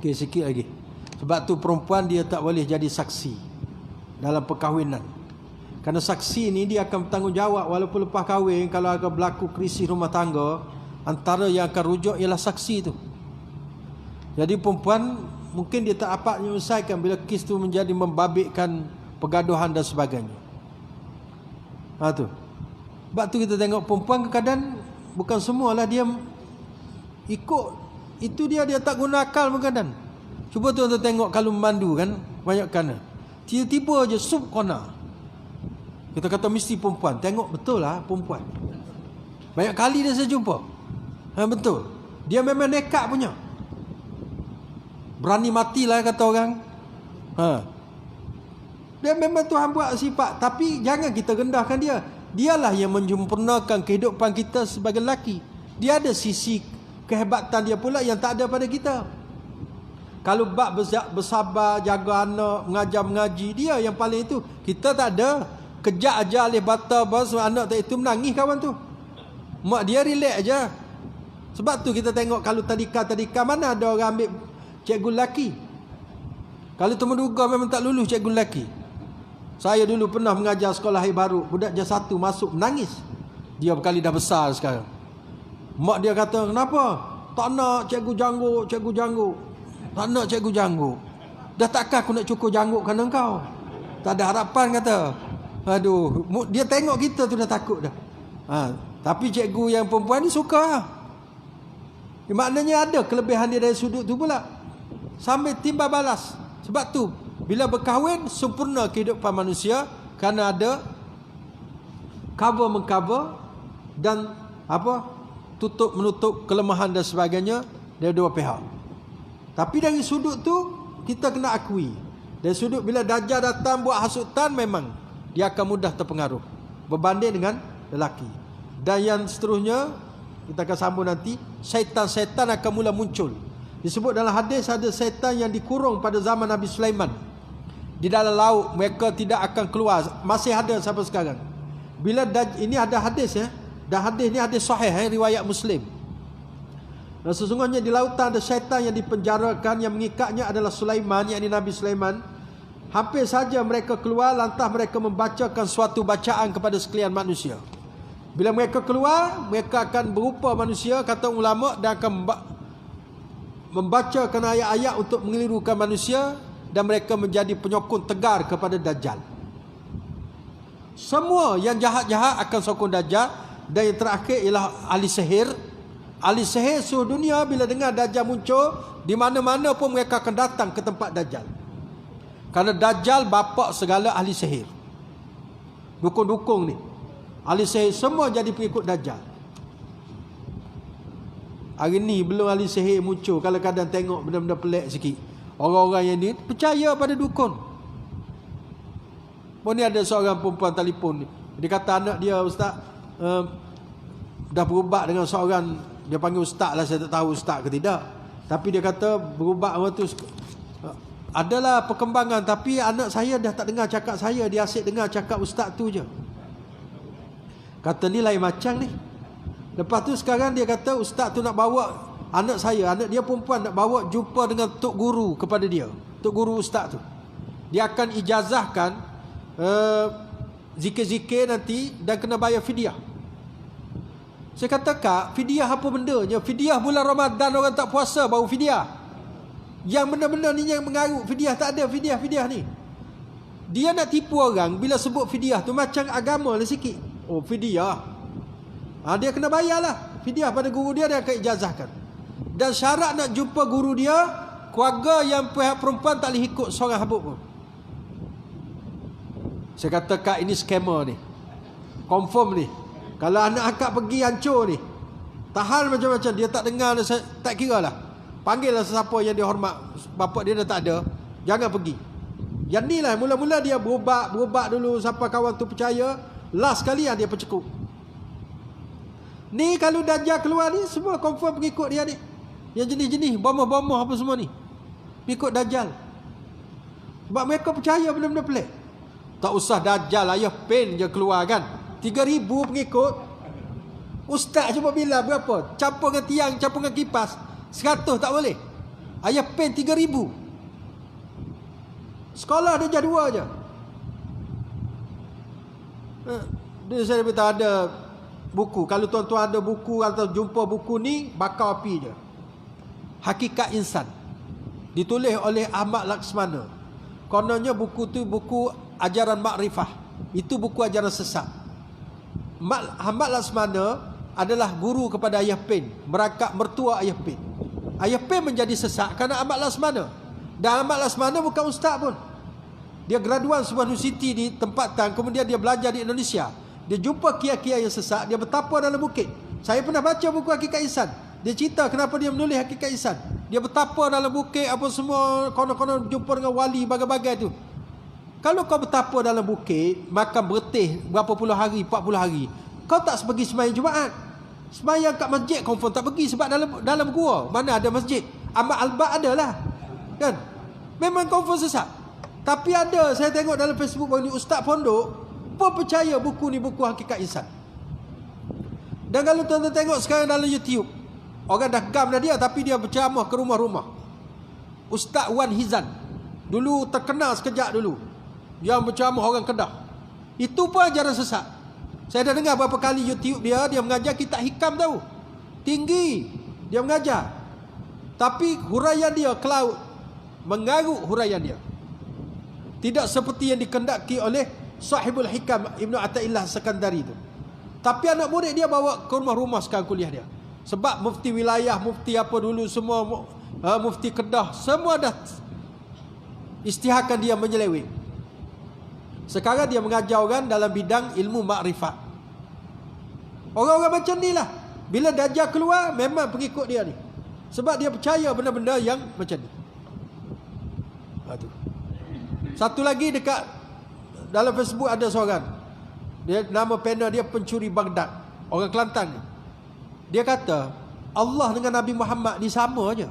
Speaker 1: Okey, sikit lagi. Sebab tu perempuan dia tak boleh jadi saksi dalam perkahwinan. Kerana saksi ni dia akan bertanggungjawab walaupun lepas kahwin, kalau ada berlaku krisis rumah tangga, antara yang akan rujuk ialah saksi tu. Jadi perempuan mungkin dia tak dapat menyelesaikan bila kes tu menjadi membabitkan pergaduhan dan sebagainya. Tu. Sebab tu kita tengok perempuan kadang-kadang bukan semualah dia ikut itu, dia tak guna akal kadang. Cuba tuan-tuan tengok kalau memandu kan, banyak kana. Tiba-tiba je sub kona. Kita kata mesti perempuan. Tengok betul lah perempuan. Banyak kali dah saya jumpa. Betul. Dia memang nekat punya. Berani matilah kata orang. Dia memang Tuhan buat sifat. Tapi jangan kita rendahkan dia. Dialah yang menyempurnakan kehidupan kita sebagai lelaki. Dia ada sisi kehebatan dia pula yang tak ada pada kita. Kalau bab bersabar, jaga anak, mengajar mengaji, dia yang paling itu. Kita tak ada. Kejap aja alih bata bas anak tak itu menangis kawan tu. Mak dia relax aja. Sebab tu kita tengok kalau tadika mana ada orang ambil cikgu lelaki. Kalau temenduga memang tak lulus cikgu lelaki. Saya dulu pernah mengajar sekolah air baru, budak je satu masuk menangis. Dia berkali dah besar sekarang. Mak dia kata, "Kenapa? Tak nak cikgu janggut. Tak nak cikgu janggut. Dah takkan aku nak cukur janggut kerana engkau. Tak ada harapan," kata. Aduh, dia tengok kita tu dah takut dah. Tapi cikgu yang perempuan ni suka. Maknanya ada kelebihan dia dari sudut tu pula. Sambil timbal balas. Sebab tu bila berkahwin sempurna kehidupan manusia kerana ada cover-mengcover dan tutup menutup kelemahan dan sebagainya dari dua pihak. Tapi dari sudut tu kita kena akui. Dari sudut bila Dajjal datang buat hasutan, memang dia akan mudah terpengaruh berbanding dengan lelaki. Dan yang seterusnya kita akan sambung nanti, syaitan-syaitan akan mula muncul. Disebut dalam hadis ada syaitan yang dikurung pada zaman Nabi Sulaiman di dalam laut, mereka tidak akan keluar. Masih ada sampai sekarang. Bila ini ada hadis dan hadis ni hadis sahih riwayat Muslim. Dan sesungguhnya di lautan ada syaitan yang dipenjarakan, yang mengikatnya adalah Sulaiman, yakni Nabi Sulaiman. Hampir saja mereka keluar, lantas mereka membacakan suatu bacaan kepada sekalian manusia. Bila mereka keluar, mereka akan berupa manusia, kata ulama, dan akan membacakan ayat-ayat untuk mengelirukan manusia, dan mereka menjadi penyokong tegar kepada Dajjal. Semua yang jahat-jahat akan sokong Dajjal. Dan yang terakhir ialah ahli sihir. Ahli sihir seluruh dunia bila dengar Dajjal muncul, di mana-mana pun mereka akan datang ke tempat Dajjal. Kerana Dajjal bapak segala ahli sihir. Dukung-dukung ni, ahli sihir semua jadi pengikut Dajjal. Hari ni belum ahli sihir muncul. Kadang-kadang tengok benda-benda pelik sikit. Orang-orang yang ni percaya pada dukun. Pun ni ada seorang perempuan telefon ni. Dia kata anak dia, ustaz, dah berubat dengan seorang, dia panggil ustaz lah, saya tak tahu ustaz ke tidak. Tapi dia kata berubat orang tu adalah perkembangan, tapi anak saya dah tak dengar cakap saya, dia asyik dengar cakap ustaz tu je. Kata ni lain macam ni. Lepas tu sekarang dia kata ustaz tu nak bawa anak saya, anak dia perempuan, nak bawa jumpa dengan tok guru kepada dia, tok guru ustaz tu. Dia akan ijazahkan zikir-zikir nanti dan kena bayar fidyah. Saya kata, kak, fidyah apa bendanya? Fidyah bulan Ramadan orang tak puasa baru fidyah. Yang benda-benda ni yang mengarut fidyah, tak ada fidyah ni. Dia nak tipu orang bila sebut fidyah tu macam agama lah sikit. Oh, fidyah. Dia kena bayarlah fidyah pada guru dia, dia akan ijazahkan. Dan syarat nak jumpa guru dia, keluarga yang pihak perempuan tak boleh ikut seorang habuk pun. Saya kata, kak, ini scammer ni. Confirm ni. Kalau anak akak pergi hancur ni. Tahan macam-macam, dia tak dengar, tak kira lah. Panggil lah sesiapa yang dia hormat. Bapak dia dah tak ada, jangan pergi. Yang ni lah, mula-mula dia berubat dulu sampai kawan tu percaya. Last kali dia percekuk. Ni kalau Dajjal keluar ni, semua confirm pengikut dia ni. Yang jenis-jenis, bomoh-bomoh apa semua ni, pengikut Dajjal. Sebab mereka percaya benda-benda pelik. Tak usah Dajjal, ayah pen je keluar kan. 3,000 pengikut. Ustaz cuba bilang berapa? Campur dengan tiang, campur dengan kipas, 100 tak boleh. Ayah pen 3,000. Sekolah dia jadi 2 je. Dia saya beritahu ada buku. Kalau tuan-tuan ada buku atau jumpa buku ni, bakar api je. Hakikat Insan. Ditulis oleh Ahmad Laksmana. Kononnya buku tu buku ajaran makrifah. Itu buku ajaran sesat. Ahmad Laksmana adalah guru kepada Ayah Pen, merakak mertua Ayah Pen. Ayah Pen menjadi sesat kerana Ahmad Laksmana. Dan Ahmad Laksmana bukan ustaz pun. Dia graduan sebuah universiti di tempatan, kemudian dia belajar di Indonesia. Dia jumpa kiai-kiai yang sesat, dia bertapa dalam bukit. Saya pernah baca buku Hakikat Insan. Dia cerita kenapa dia menulis Hakikat Insan. Dia bertapa dalam bukit, apa semua, konon-konon jumpa dengan wali bagai-bagai tu. Kalau kau bertapa dalam bukit, makan bertih berapa puluh hari, 40 hari, kau tak pergi sembahyang Jumaat. Sembahyang kat masjid confirm tak pergi, sebab dalam gua mana ada masjid. Amat Alba adalah. Kan? Memang confirm sesat. Tapi ada, saya tengok dalam Facebook ni, ustaz pondok pun percaya buku ni buku Hakikat Insan. Dan kalau tuan-tuan tengok sekarang dalam YouTube, orang dah gam dah dia, tapi dia berceramah ke rumah-rumah. Ustaz Wan Hizan dulu terkenal sekejap dulu, yang berceramah orang Kedah. Itu pun ajaran sesat. Saya dah dengar berapa kali YouTube dia mengajar kitab hikam tahu. Tinggi dia mengajar. Tapi huraian dia ke laut, mengarut huraian dia. Tidak seperti yang dikendaki oleh Sahibul Hikam Ibnu Athaillah Sekandari itu. Tapi anak murid dia bawa ke rumah-rumah sekarang kuliah dia. Sebab mufti wilayah, mufti apa dulu semua, mufti Kedah, semua dah istiharkan dia menyeleweng. Sekarang dia mengajar orang dalam bidang ilmu makrifat. Orang-orang macam ni lah, bila Dajjal keluar, memang pengikut dia ni. Sebab dia percaya benda-benda yang macam ni. Satu lagi dekat dalam Facebook ada seorang, dia nama panel dia Pencuri Baghdad, orang Kelantan ni. Dia kata Allah dengan Nabi Muhammad ni sama aja.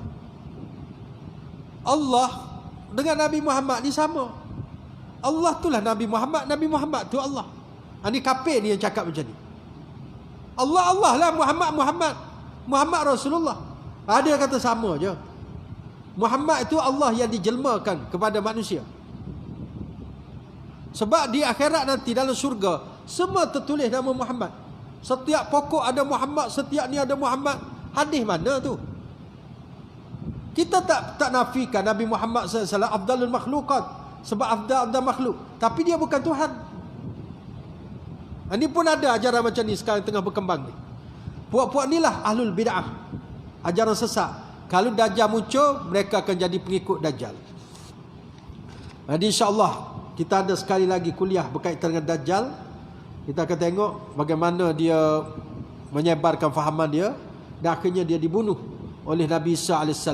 Speaker 1: Allah dengan Nabi Muhammad ni sama. Allah tu lah Nabi Muhammad, Nabi Muhammad tu Allah. Ini kafir ni yang cakap macam ni. Allah Allah lah, Muhammad Rasulullah. Dia kata sama je. Muhammad itu Allah yang dijelmakan kepada manusia. Sebab di akhirat nanti dalam syurga semua tertulis nama Muhammad. Setiap pokok ada Muhammad, setiap ni ada Muhammad. Hadis mana tu? Kita tak nafikan Nabi Muhammad SAW afdalul makhlukat, sebab afdal makhluk, tapi dia bukan Tuhan. Ini pun ada ajaran macam ni sekarang tengah berkembang ni. Puak-puak ni lah ahlul bid'ah, ajaran sesat. Kalau Dajjal muncul, mereka akan jadi pengikut Dajjal. Jadi insya-Allah kita ada sekali lagi kuliah berkaitan dengan Dajjal. Kita akan tengok bagaimana dia menyebarkan fahaman dia dan akhirnya dia dibunuh oleh Nabi Isa AS.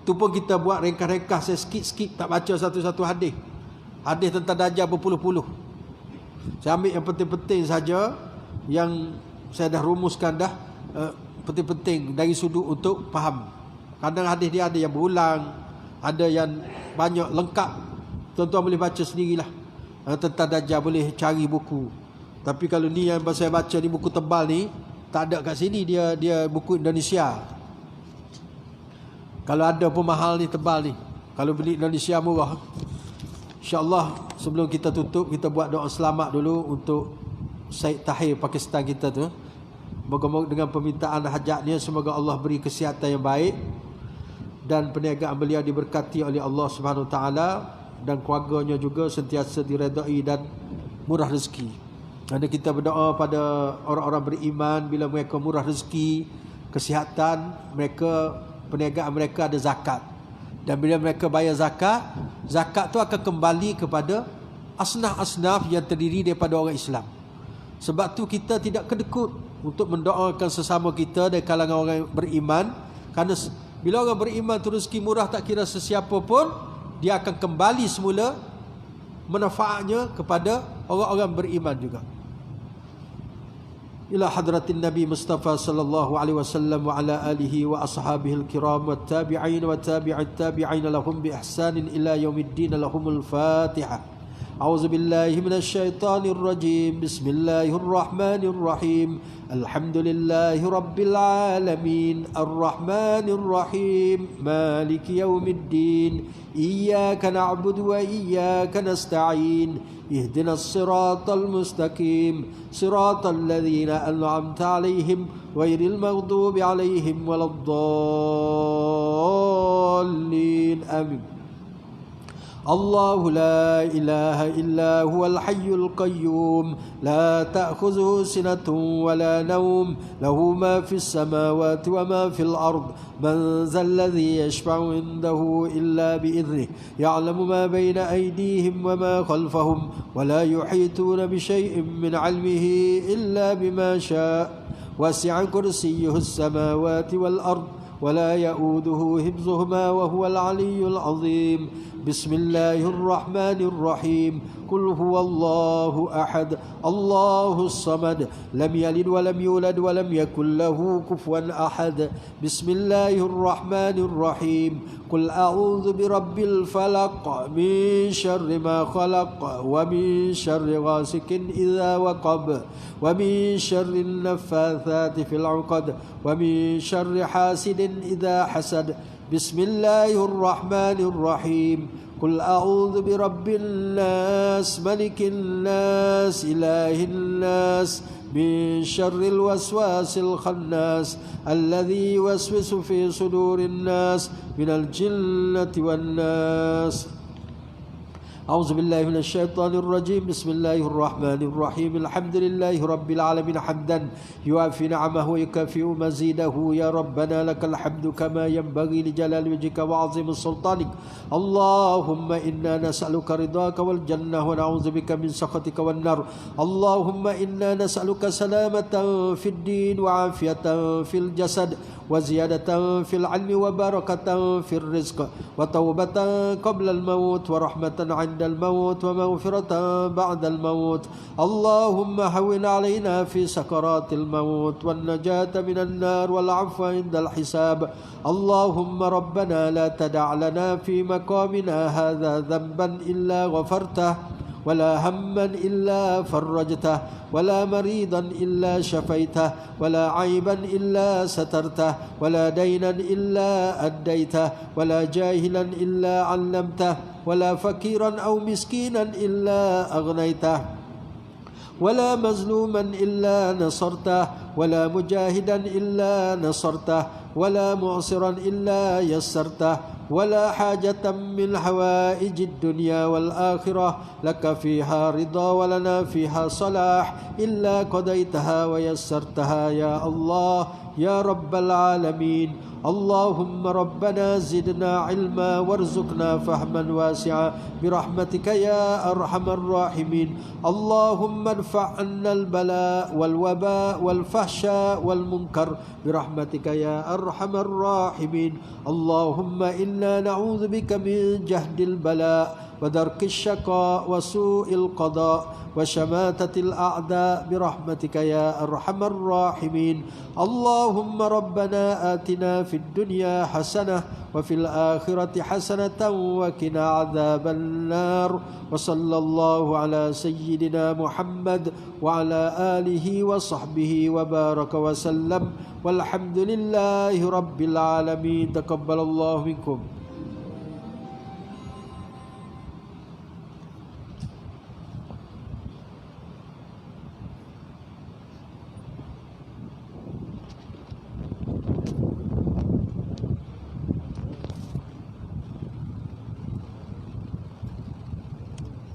Speaker 1: Itu pun kita buat ringkas-ringkas, saya skip-skip, tak baca satu-satu hadis. hadis tentang Dajjal berpuluh-puluh. Saya ambil yang penting-penting saja, yang saya dah rumuskan dah, penting-penting dari sudut untuk faham. Kadang hadis dia ada yang berulang, ada yang banyak lengkap. Tuan-tuan boleh baca sendirilah. Tentang Dajjal boleh cari buku. Tapi kalau ni yang saya baca ni, buku tebal ni, tak ada kat sini, dia buku Indonesia. Kalau ada pun mahal ni, tebal ni. Kalau beli Indonesia murah. InsyaAllah sebelum kita tutup, kita buat doa selamat dulu untuk Syed Tahir Pakistan kita tu. Moga-moga dengan permintaan hajatnya, semoga Allah beri kesihatan yang baik dan perniagaan beliau diberkati oleh Allah Subhanahu Wa Taala, dan keluarganya juga sentiasa diredai dan murah rezeki. Kerana kita berdoa pada orang-orang beriman, bila mereka murah rezeki, kesihatan, mereka, perniagaan mereka ada zakat. Dan bila mereka bayar zakat, zakat tu akan kembali kepada asnaf-asnaf yang terdiri daripada orang Islam. Sebab tu kita tidak kedekut untuk mendoakan sesama kita dari kalangan orang beriman. Kerana bila orang beriman tu rezeki murah, tak kira sesiapa pun, dia akan kembali semula manfaatnya kepada orang-orang beriman juga. Ila hadratin Nabi Mustafa sallallahu alaihi wasallam wa ala alihi wa ashabihi al-kiram wa tabi'in wa tabi'it tabi'in lahum bi ihsanin ila yaumiddin. Lahumul Fatihah. A'udzu billahi minasy syaithanir rajim. Bismillahir rahmanir rahim. Alhamdulillahi rabbil alamin. Arrahmanir rahim. Maliki yaumiddin. Iyyaka na'budu wa iyyaka nasta'in. اهدنا الصراط المستقيم صراط الذين أنعمت عليهم غير المغضوب عليهم ولا الضالين آمين. الله لا إله إلا هو الحي القيوم لا تأخذه سنة ولا نوم له ما في السماوات وما في الأرض من ذا الذي يشفع عنده إلا بإذنه يعلم ما بين أيديهم وما خلفهم ولا يحيطون بشيء من علمه إلا بما شاء وسع كرسيه السماوات والأرض ولا يؤوده حفظهما وهو العلي العظيم. بسم الله الرحمن الرحيم. قل هو الله أحد الله الصمد لم يلد ولم يولد ولم يكن له كفوا أحد. بسم الله الرحمن الرحيم. قل أعوذ برب الفلق من شر ما خلق ومن شر غاسق إذا وقب ومن شر النفاثات في العقد ومن شر حاسد إذا حسد. بسم الله الرحمن الرحيم. قل أعوذ برب الناس ملك الناس إله الناس من شر الوسواس الخناس الذي يوسوس في صدور الناس من الجنة والناس. أعوذ بالله من الشيطان الرجيم. بسم الله الرحمن الرحيم. الحمد لله رب العالمين حمدا يوافي نعمه ويكافئ مزيده. يا ربنا لك الحمد كما ينبغي لجلال وجهك وعظيم سلطانك. اللهم إنا نسألك رضاك والجنة ونعوذ بك من سخطك والنار. اللهم إنا نسألك سلامة في الدين وعافية في الجسد وزيادة في العلم وبركة في الرزق وتوبة قبل الموت ورحمة عند الموت ومغفرة بعد الموت. اللهم هون علينا في سكرات الموت والنجاة من النار والعفو عند الحساب. اللهم ربنا لا تدع لنا في مقامنا هذا ذنبا إلا غفرته ولا هما إلا فرجته ولا مريضا إلا شفيته ولا عيبا إلا سترته ولا دينا إلا أديته ولا جاهلا إلا علمته ولا فقيرا أو مسكينا إلا أغنيته ولا مظلوما إلا نصرته ولا مجاهدا إلا نصرته ولا معسرا إلا يسرته ولا حاجة من حوائج الدنيا والآخرة لك فيها رضا ولنا فيها صلاح إلا قضيتها ويسرتها يا الله يا رب العالمين. اللهم ربنا زدنا علما وارزقنا فهما واسعا برحمتك يا أرحم الراحمين. اللهم ارفع عنا البلاء والوباء والفحشاء والمنكر برحمتك يا أرحم الراحمين. اللهم إنا نعوذ بك من جهد البلاء ودرك الشقاء وسوء القضاء وشماتة الأعداء برحمتك يا أرحم الراحمين. اللهم ربنا آتنا في الدنيا حسنة وفي الآخرة حسنة وقنا عذاب النار. وصلى الله على سيدنا محمد وعلى آله وصحبه وبارك وسلم والحمد لله رب العالمين. تقبل الله منكم.